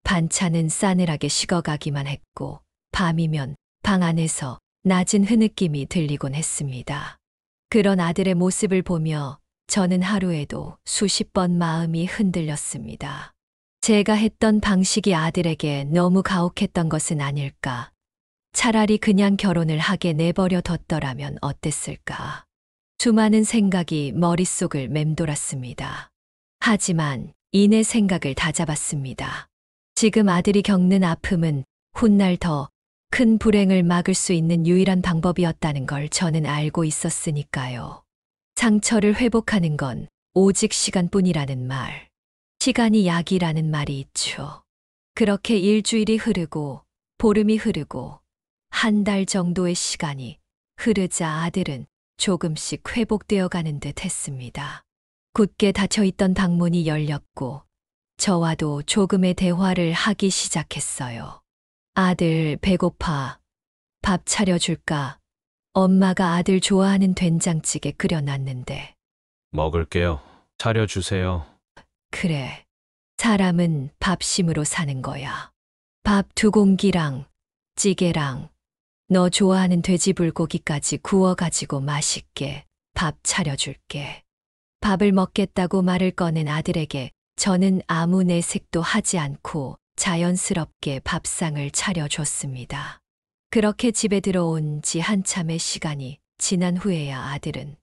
반찬은 싸늘하게 식어가기만 했고 밤이면 방 안에서 낮은 흐느낌이 들리곤 했습니다. 그런 아들의 모습을 보며 저는 하루에도 수십 번 마음이 흔들렸습니다. 제가 했던 방식이 아들에게 너무 가혹했던 것은 아닐까. 차라리 그냥 결혼을 하게 내버려 뒀더라면 어땠을까. 수많은 생각이 머릿속을 맴돌았습니다. 하지만 이내 생각을 다잡았습니다. 지금 아들이 겪는 아픔은 훗날 더 큰 불행을 막을 수 있는 유일한 방법이었다는 걸 저는 알고 있었으니까요. 상처를 회복하는 건 오직 시간뿐이라는 말. 시간이 약이라는 말이 있죠. 그렇게 일주일이 흐르고 보름이 흐르고 한 달 정도의 시간이 흐르자 아들은 조금씩 회복되어 가는 듯 했습니다. 굳게 닫혀있던 방문이 열렸고 저와도 조금의 대화를 하기 시작했어요. 아들 배고파. 밥 차려줄까? 엄마가 아들 좋아하는 된장찌개 끓여놨는데. 먹을게요. 차려주세요. 그래. 사람은 밥심으로 사는 거야. 밥 2공기랑 찌개랑 너 좋아하는 돼지불고기까지 구워가지고 맛있게 밥 차려줄게. 밥을 먹겠다고 말을 꺼낸 아들에게 저는 아무 내색도 하지 않고 자연스럽게 밥상을 차려줬습니다. 그렇게 집에 들어온 지 한참의 시간이 지난 후에야 아들은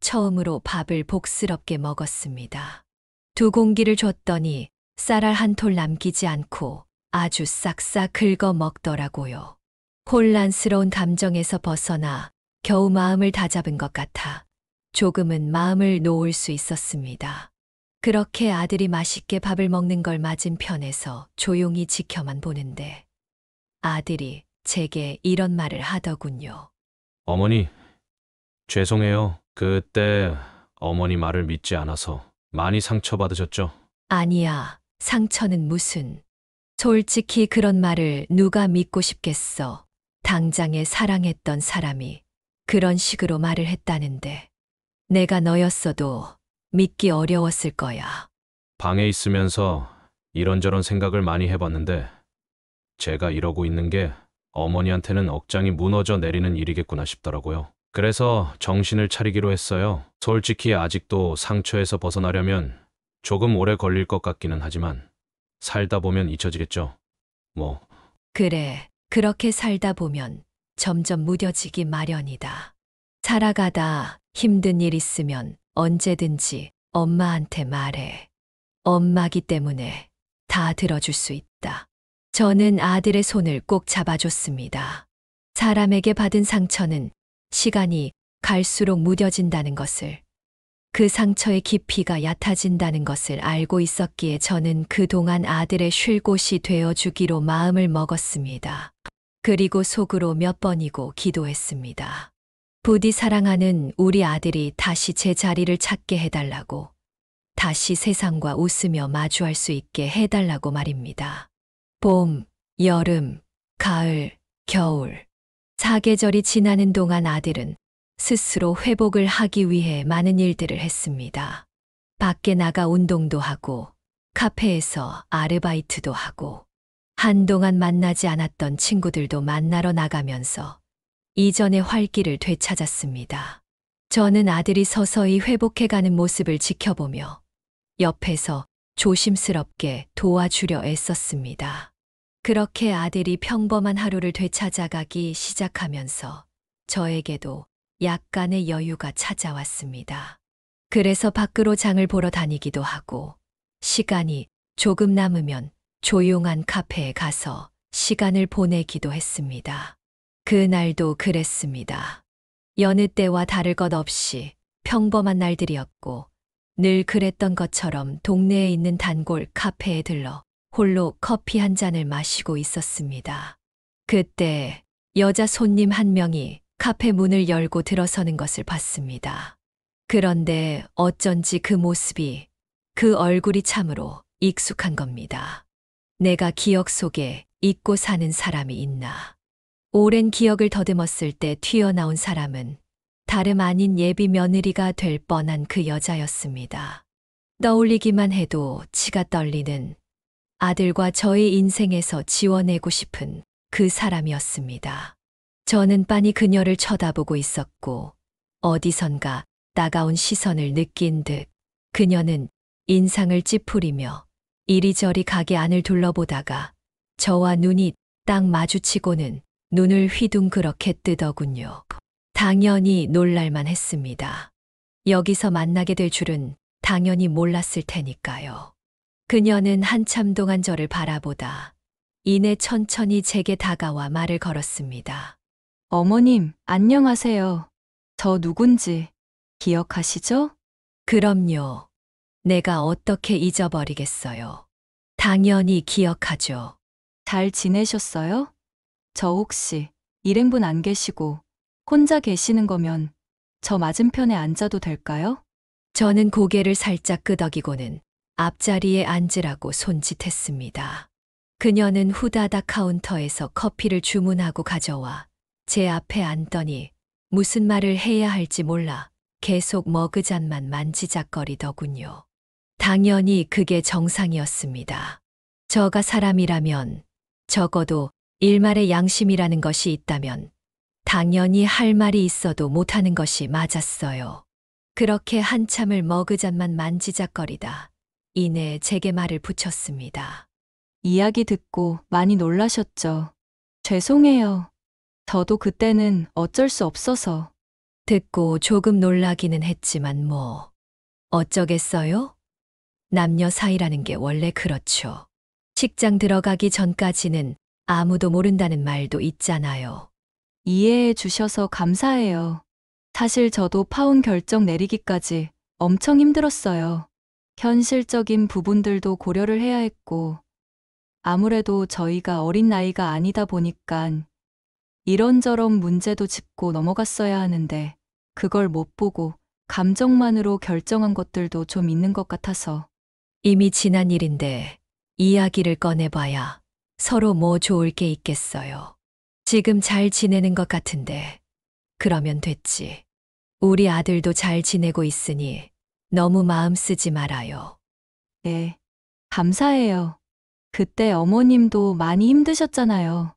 처음으로 밥을 복스럽게 먹었습니다. 2공기를 줬더니 쌀알 한 톨 남기지 않고 아주 싹싹 긁어 먹더라고요. 혼란스러운 감정에서 벗어나 겨우 마음을 다잡은 것 같아 조금은 마음을 놓을 수 있었습니다. 그렇게 아들이 맛있게 밥을 먹는 걸 맞은편에서 조용히 지켜만 보는데 아들이 제게 이런 말을 하더군요. 어머니, 죄송해요. 그때 어머니 말을 믿지 않아서 많이 상처받으셨죠? 아니야, 상처는 무슨. 솔직히 그런 말을 누가 믿고 싶겠어. 당장에 사랑했던 사람이 그런 식으로 말을 했다는데 내가 너였어도 믿기 어려웠을 거야. 방에 있으면서 이런저런 생각을 많이 해봤는데 제가 이러고 있는 게 어머니한테는 억장이 무너져 내리는 일이겠구나 싶더라고요. 그래서 정신을 차리기로 했어요. 솔직히 아직도 상처에서 벗어나려면 조금 오래 걸릴 것 같기는 하지만 살다 보면 잊혀지겠죠. 뭐, 그래, 그렇게 살다 보면 점점 무뎌지기 마련이다. 살아가다 힘든 일 있으면 언제든지 엄마한테 말해. 엄마기 때문에 다 들어줄 수 있다. 저는 아들의 손을 꼭 잡아줬습니다. 사람에게 받은 상처는 시간이 갈수록 무뎌진다는 것을, 그 상처의 깊이가 얕아진다는 것을 알고 있었기에 저는 그동안 아들의 쉴 곳이 되어주기로 마음을 먹었습니다. 그리고 속으로 몇 번이고 기도했습니다. 부디 사랑하는 우리 아들이 다시 제 자리를 찾게 해달라고, 다시 세상과 웃으며 마주할 수 있게 해달라고 말입니다. 봄, 여름, 가을, 겨울. 4계절이 지나는 동안 아들은 스스로 회복을 하기 위해 많은 일들을 했습니다. 밖에 나가 운동도 하고, 카페에서 아르바이트도 하고, 한동안 만나지 않았던 친구들도 만나러 나가면서 이전의 활기를 되찾았습니다. 저는 아들이 서서히 회복해가는 모습을 지켜보며 옆에서 조심스럽게 도와주려 애썼습니다. 그렇게 아들이 평범한 하루를 되찾아가기 시작하면서 저에게도 약간의 여유가 찾아왔습니다. 그래서 밖으로 장을 보러 다니기도 하고, 시간이 조금 남으면 조용한 카페에 가서 시간을 보내기도 했습니다. 그날도 그랬습니다. 여느 때와 다를 것 없이 평범한 날들이었고, 늘 그랬던 것처럼 동네에 있는 단골 카페에 들러 홀로 커피 한 잔을 마시고 있었습니다. 그때 여자 손님 한 명이 카페 문을 열고 들어서는 것을 봤습니다. 그런데 어쩐지 그 모습이, 그 얼굴이 참으로 익숙한 겁니다. 내가 기억 속에 잊고 사는 사람이 있나. 오랜 기억을 더듬었을 때 튀어나온 사람은 다름 아닌 예비 며느리가 될 뻔한 그 여자였습니다. 떠올리기만 해도 치가 떨리는, 아들과 저의 인생에서 지워내고 싶은 그 사람이었습니다. 저는 빤히 그녀를 쳐다보고 있었고, 어디선가 따가운 시선을 느낀 듯 그녀는 인상을 찌푸리며 이리저리 가게 안을 둘러보다가 저와 눈이 딱 마주치고는 눈을 휘둥그렇게 뜨더군요. 당연히 놀랄만 했습니다. 여기서 만나게 될 줄은 당연히 몰랐을 테니까요. 그녀는 한참 동안 저를 바라보다 이내 천천히 제게 다가와 말을 걸었습니다. 어머님, 안녕하세요. 저 누군지 기억하시죠? 그럼요. 내가 어떻게 잊어버리겠어요. 당연히 기억하죠. 잘 지내셨어요? 저 혹시 일행분 안 계시고 혼자 계시는 거면 저 맞은편에 앉아도 될까요? 저는 고개를 살짝 끄덕이고는 앞자리에 앉으라고 손짓했습니다. 그녀는 후다닥 카운터에서 커피를 주문하고 가져와 제 앞에 앉더니 무슨 말을 해야 할지 몰라 계속 머그잔만 만지작거리더군요. 당연히 그게 정상이었습니다. 저가 사람이라면, 적어도 일말의 양심이라는 것이 있다면 당연히 할 말이 있어도 못하는 것이 맞았어요. 그렇게 한참을 머그잔만 만지작거리다 이내 제게 말을 붙였습니다. 이야기 듣고 많이 놀라셨죠? 죄송해요. 저도 그때는 어쩔 수 없어서. 듣고 조금 놀라기는 했지만 뭐 어쩌겠어요? 남녀 사이라는 게 원래 그렇죠. 식장 들어가기 전까지는 아무도 모른다는 말도 있잖아요. 이해해 주셔서 감사해요. 사실 저도 파혼 결정 내리기까지 엄청 힘들었어요. 현실적인 부분들도 고려를 해야 했고, 아무래도 저희가 어린 나이가 아니다 보니까 이런저런 문제도 짚고 넘어갔어야 하는데, 그걸 못 보고 감정만으로 결정한 것들도 좀 있는 것 같아서. 이미 지난 일인데 이야기를 꺼내봐야 서로 뭐 좋을 게 있겠어요. 지금 잘 지내는 것 같은데 그러면 됐지. 우리 아들도 잘 지내고 있으니 너무 마음 쓰지 말아요. 네, 감사해요. 그때 어머님도 많이 힘드셨잖아요.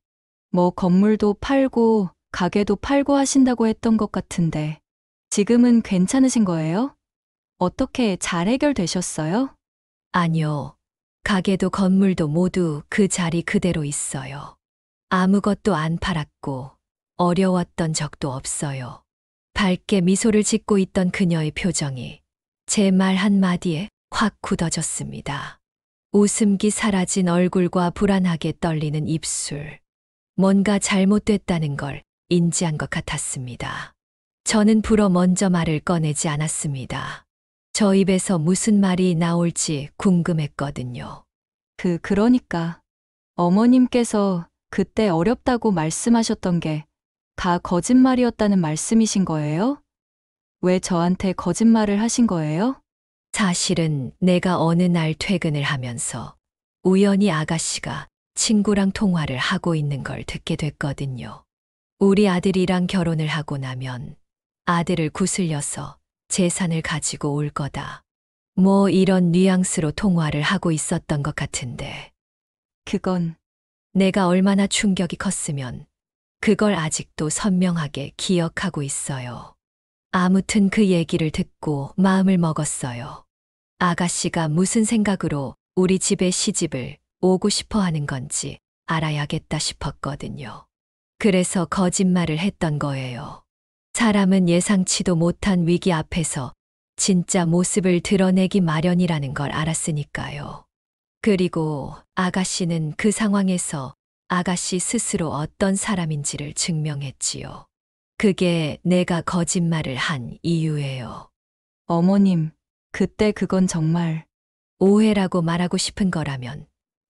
뭐 건물도 팔고 가게도 팔고 하신다고 했던 것 같은데 지금은 괜찮으신 거예요? 어떻게 잘 해결되셨어요? 아니요. 가게도 건물도 모두 그 자리 그대로 있어요. 아무것도 안 팔았고 어려웠던 적도 없어요. 밝게 미소를 짓고 있던 그녀의 표정이 제 말 한마디에 확 굳어졌습니다. 웃음기 사라진 얼굴과 불안하게 떨리는 입술. 뭔가 잘못됐다는 걸 인지한 것 같았습니다. 저는 불어 먼저 말을 꺼내지 않았습니다. 저 입에서 무슨 말이 나올지 궁금했거든요. 그러니까 어머님께서 그때 어렵다고 말씀하셨던 게 다 거짓말이었다는 말씀이신 거예요? 왜 저한테 거짓말을 하신 거예요? 사실은 내가 어느 날 퇴근을 하면서 우연히 아가씨가 친구랑 통화를 하고 있는 걸 듣게 됐거든요. 우리 아들이랑 결혼을 하고 나면 아들을 구슬려서 재산을 가지고 올 거다. 뭐 이런 뉘앙스로 통화를 하고 있었던 것 같은데 그건 내가 얼마나 충격이 컸으면 그걸 아직도 선명하게 기억하고 있어요. 아무튼 그 얘기를 듣고 마음을 먹었어요. 아가씨가 무슨 생각으로 우리 집에 시집을 오고 싶어 하는 건지 알아야겠다 싶었거든요. 그래서 거짓말을 했던 거예요. 사람은 예상치도 못한 위기 앞에서 진짜 모습을 드러내기 마련이라는 걸 알았으니까요. 그리고 아가씨는 그 상황에서 아가씨 스스로 어떤 사람인지를 증명했지요. 그게 내가 거짓말을 한 이유예요. 어머님, 그때 그건 정말 오해라고 말하고 싶은 거라면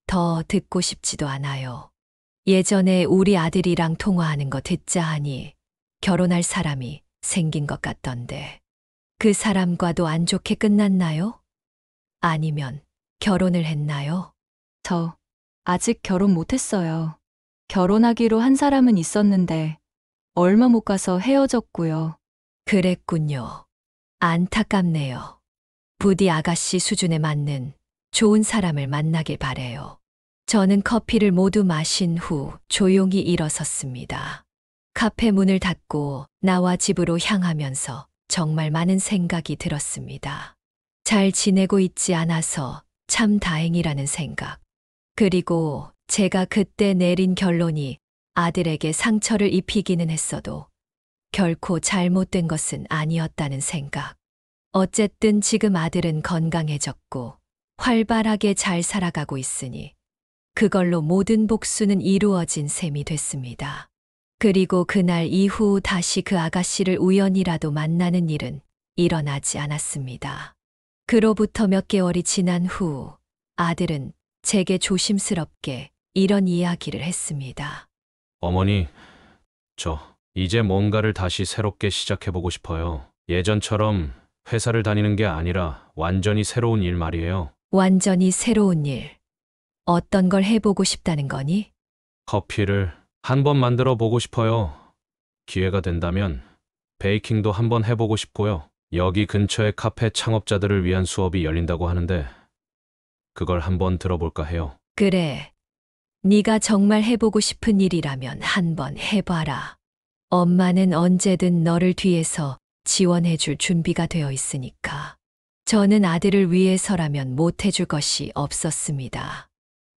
더 듣고 싶지도 않아요. 예전에 우리 아들이랑 통화하는 거 듣자 하니 결혼할 사람이 생긴 것 같던데 그 사람과도 안 좋게 끝났나요? 아니면 결혼을 했나요? 저 아직 결혼 못했어요. 결혼하기로 한 사람은 있었는데 얼마 못 가서 헤어졌고요. 그랬군요. 안타깝네요. 부디 아가씨 수준에 맞는 좋은 사람을 만나길 바래요. 저는 커피를 모두 마신 후 조용히 일어섰습니다. 카페 문을 닫고 나와 집으로 향하면서 정말 많은 생각이 들었습니다. 잘 지내고 있지 않아서 참 다행이라는 생각. 그리고 제가 그때 내린 결론이 아들에게 상처를 입히기는 했어도 결코 잘못된 것은 아니었다는 생각. 어쨌든 지금 아들은 건강해졌고 활발하게 잘 살아가고 있으니 그걸로 모든 복수는 이루어진 셈이 됐습니다. 그리고 그날 이후 다시 그 아가씨를 우연이라도 만나는 일은 일어나지 않았습니다. 그로부터 몇 개월이 지난 후 아들은 제게 조심스럽게 이런 이야기를 했습니다. 어머니, 저 이제 뭔가를 다시 새롭게 시작해보고 싶어요. 예전처럼 회사를 다니는 게 아니라 완전히 새로운 일 말이에요. 완전히 새로운 일. 어떤 걸 해보고 싶다는 거니? 커피를 한번 만들어 보고 싶어요. 기회가 된다면 베이킹도 한번 해보고 싶고요. 여기 근처에 카페 창업자들을 위한 수업이 열린다고 하는데 그걸 한번 들어볼까 해요. 그래. 네가 정말 해보고 싶은 일이라면 한번 해봐라. 엄마는 언제든 너를 뒤에서 지원해줄 준비가 되어 있으니까. 저는 아들을 위해서라면 못해줄 것이 없었습니다.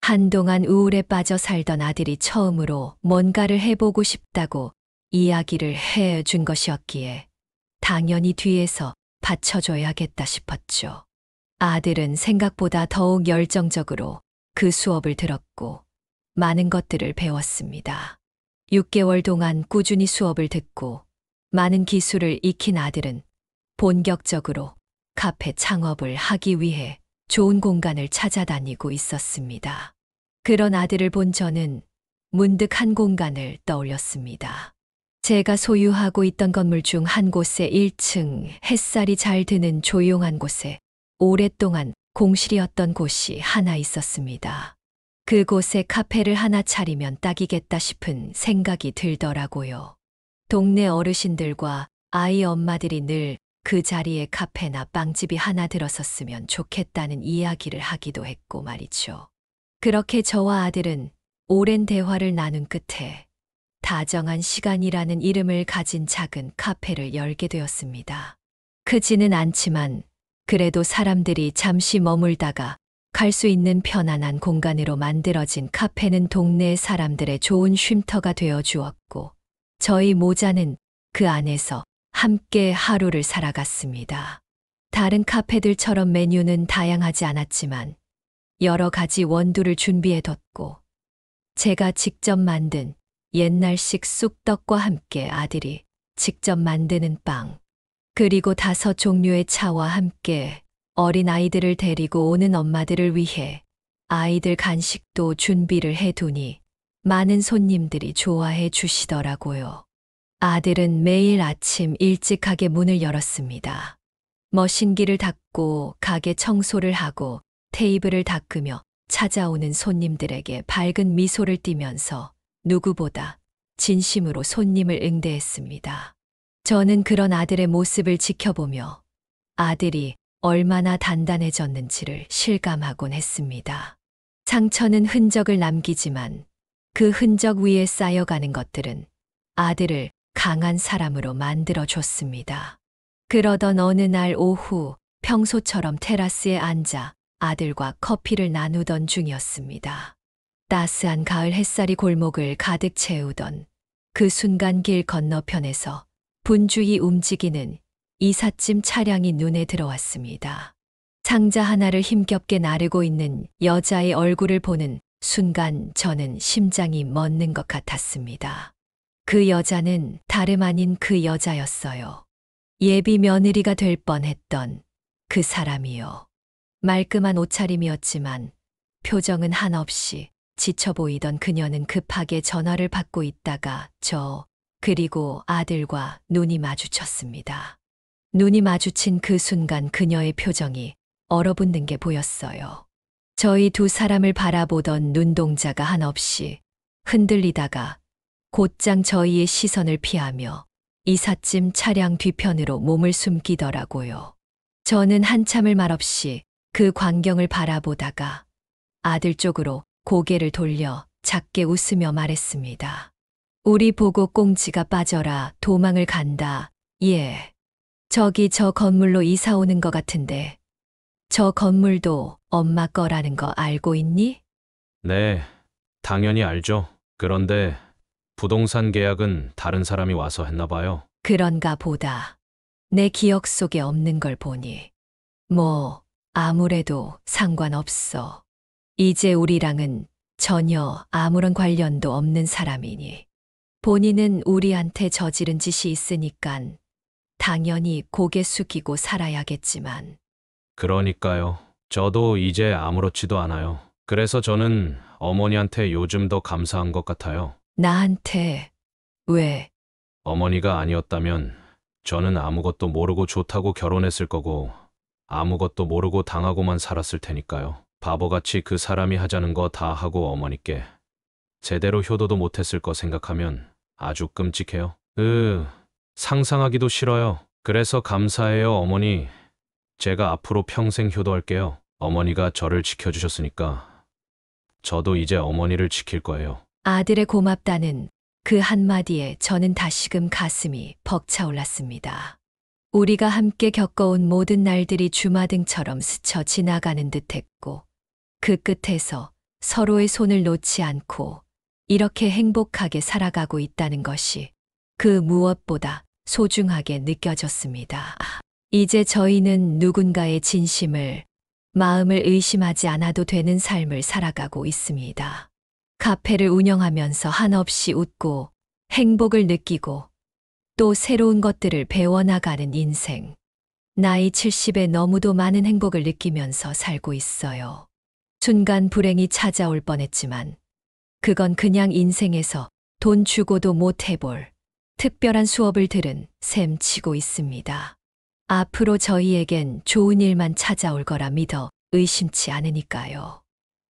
한동안 우울에 빠져 살던 아들이 처음으로 뭔가를 해보고 싶다고 이야기를 해준 것이었기에 당연히 뒤에서 받쳐줘야겠다 싶었죠. 아들은 생각보다 더욱 열정적으로 그 수업을 들었고 많은 것들을 배웠습니다. 6개월 동안 꾸준히 수업을 듣고 많은 기술을 익힌 아들은 본격적으로 카페 창업을 하기 위해 좋은 공간을 찾아다니고 있었습니다. 그런 아들을 본 저는 문득 한 공간을 떠올렸습니다. 제가 소유하고 있던 건물 중 한 곳에 1층 햇살이 잘 드는 조용한 곳에 오랫동안 공실이었던 곳이 하나 있었습니다. 그곳에 카페를 하나 차리면 딱이겠다 싶은 생각이 들더라고요. 동네 어르신들과 아이 엄마들이 늘 그 자리에 카페나 빵집이 하나 들어섰으면 좋겠다는 이야기를 하기도 했고 말이죠. 그렇게 저와 아들은 오랜 대화를 나눈 끝에 다정한 시간이라는 이름을 가진 작은 카페를 열게 되었습니다. 크지는 않지만 그래도 사람들이 잠시 머물다가 갈 수 있는 편안한 공간으로 만들어진 카페는 동네 사람들의 좋은 쉼터가 되어 주었고 저희 모자는 그 안에서 함께 하루를 살아갔습니다. 다른 카페들처럼 메뉴는 다양하지 않았지만 여러 가지 원두를 준비해뒀고 제가 직접 만든 옛날식 쑥떡과 함께 아들이 직접 만드는 빵, 그리고 5종류의 차와 함께 어린 아이들을 데리고 오는 엄마들을 위해 아이들 간식도 준비를 해두니 많은 손님들이 좋아해 주시더라고요. 아들은 매일 아침 일찍 가게 문을 열었습니다. 머신기를 닫고 가게 청소를 하고 테이블을 닦으며 찾아오는 손님들에게 밝은 미소를 띠면서 누구보다 진심으로 손님을 응대했습니다. 저는 그런 아들의 모습을 지켜보며 아들이 얼마나 단단해졌는지를 실감하곤 했습니다. 상처는 흔적을 남기지만 그 흔적 위에 쌓여가는 것들은 아들을 강한 사람으로 만들어줬습니다. 그러던 어느 날 오후 평소처럼 테라스에 앉아 아들과 커피를 나누던 중이었습니다. 따스한 가을 햇살이 골목을 가득 채우던 그 순간 길 건너편에서 분주히 움직이는 이삿짐 차량이 눈에 들어왔습니다. 상자 하나를 힘겹게 나르고 있는 여자의 얼굴을 보는 순간 저는 심장이 멎는 것 같았습니다. 그 여자는 다름 아닌 그 여자였어요. 예비 며느리가 될 뻔했던 그 사람이요. 말끔한 옷차림이었지만 표정은 한없이 지쳐 보이던 그녀는 급하게 전화를 받고 있다가 그리고 아들과 눈이 마주쳤습니다. 눈이 마주친 그 순간 그녀의 표정이 얼어붙는 게 보였어요. 저희 두 사람을 바라보던 눈동자가 한없이 흔들리다가 곧장 저희의 시선을 피하며 이삿짐 차량 뒤편으로 몸을 숨기더라고요. 저는 한참을 말없이 그 광경을 바라보다가 아들 쪽으로 고개를 돌려 작게 웃으며 말했습니다. 우리 보고 꽁지가 빠져라 도망을 간다. 예. 저기 저 건물로 이사 오는 것 같은데 저 건물도 엄마 거라는 거 알고 있니? 네, 당연히 알죠. 그런데 부동산 계약은 다른 사람이 와서 했나 봐요. 그런가 보다. 내 기억 속에 없는 걸 보니. 아무래도 상관없어. 이제 우리랑은 전혀 아무런 관련도 없는 사람이니. 본인은 우리한테 저지른 짓이 있으니깐 당연히 고개 숙이고 살아야겠지만. 그러니까요. 저도 이제 아무렇지도 않아요. 그래서 저는 어머니한테 요즘 더 감사한 것 같아요. 나한테 왜? 어머니가 아니었다면 저는 아무것도 모르고 좋다고 결혼했을 거고 아무것도 모르고 당하고만 살았을 테니까요. 바보같이 그 사람이 하자는 거 다 하고 어머니께 제대로 효도도 못했을 거 생각하면 아주 끔찍해요. 상상하기도 싫어요. 그래서 감사해요, 어머니. 제가 앞으로 평생 효도할게요. 어머니가 저를 지켜주셨으니까 저도 이제 어머니를 지킬 거예요. 아들의 고맙다는 그 한마디에 저는 다시금 가슴이 벅차올랐습니다. 우리가 함께 겪어온 모든 날들이 주마등처럼 스쳐 지나가는 듯했고, 그 끝에서 서로의 손을 놓지 않고 이렇게 행복하게 살아가고 있다는 것이 그 무엇보다 소중하게 느껴졌습니다. 이제 저희는 누군가의 진심을, 마음을 의심하지 않아도 되는 삶을 살아가고 있습니다. 카페를 운영하면서 한없이 웃고 행복을 느끼고 또 새로운 것들을 배워나가는 인생. 나이 70에 너무도 많은 행복을 느끼면서 살고 있어요. 순간 불행이 찾아올 뻔했지만 그건 그냥 인생에서 돈 주고도 못 해볼 특별한 수업을 들은 셈 치고 있습니다. 앞으로 저희에겐 좋은 일만 찾아올 거라 믿어 의심치 않으니까요.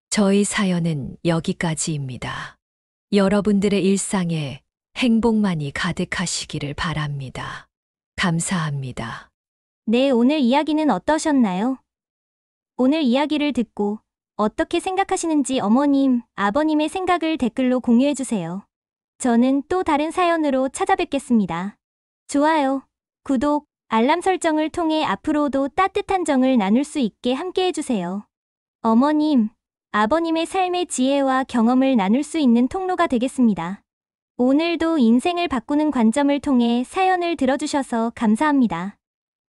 저희 사연은 여기까지입니다. 여러분들의 일상에 행복만이 가득하시기를 바랍니다. 감사합니다. 네, 오늘 이야기는 어떠셨나요? 오늘 이야기를 듣고 어떻게 생각하시는지 어머님, 아버님의 생각을 댓글로 공유해주세요. 저는 또 다른 사연으로 찾아뵙겠습니다. 좋아요, 구독, 알람 설정을 통해 앞으로도 따뜻한 정을 나눌 수 있게 함께 해주세요. 어머님, 아버님의 삶의 지혜와 경험을 나눌 수 있는 통로가 되겠습니다. 오늘도 인생을 바꾸는 관점을 통해 사연을 들어주셔서 감사합니다.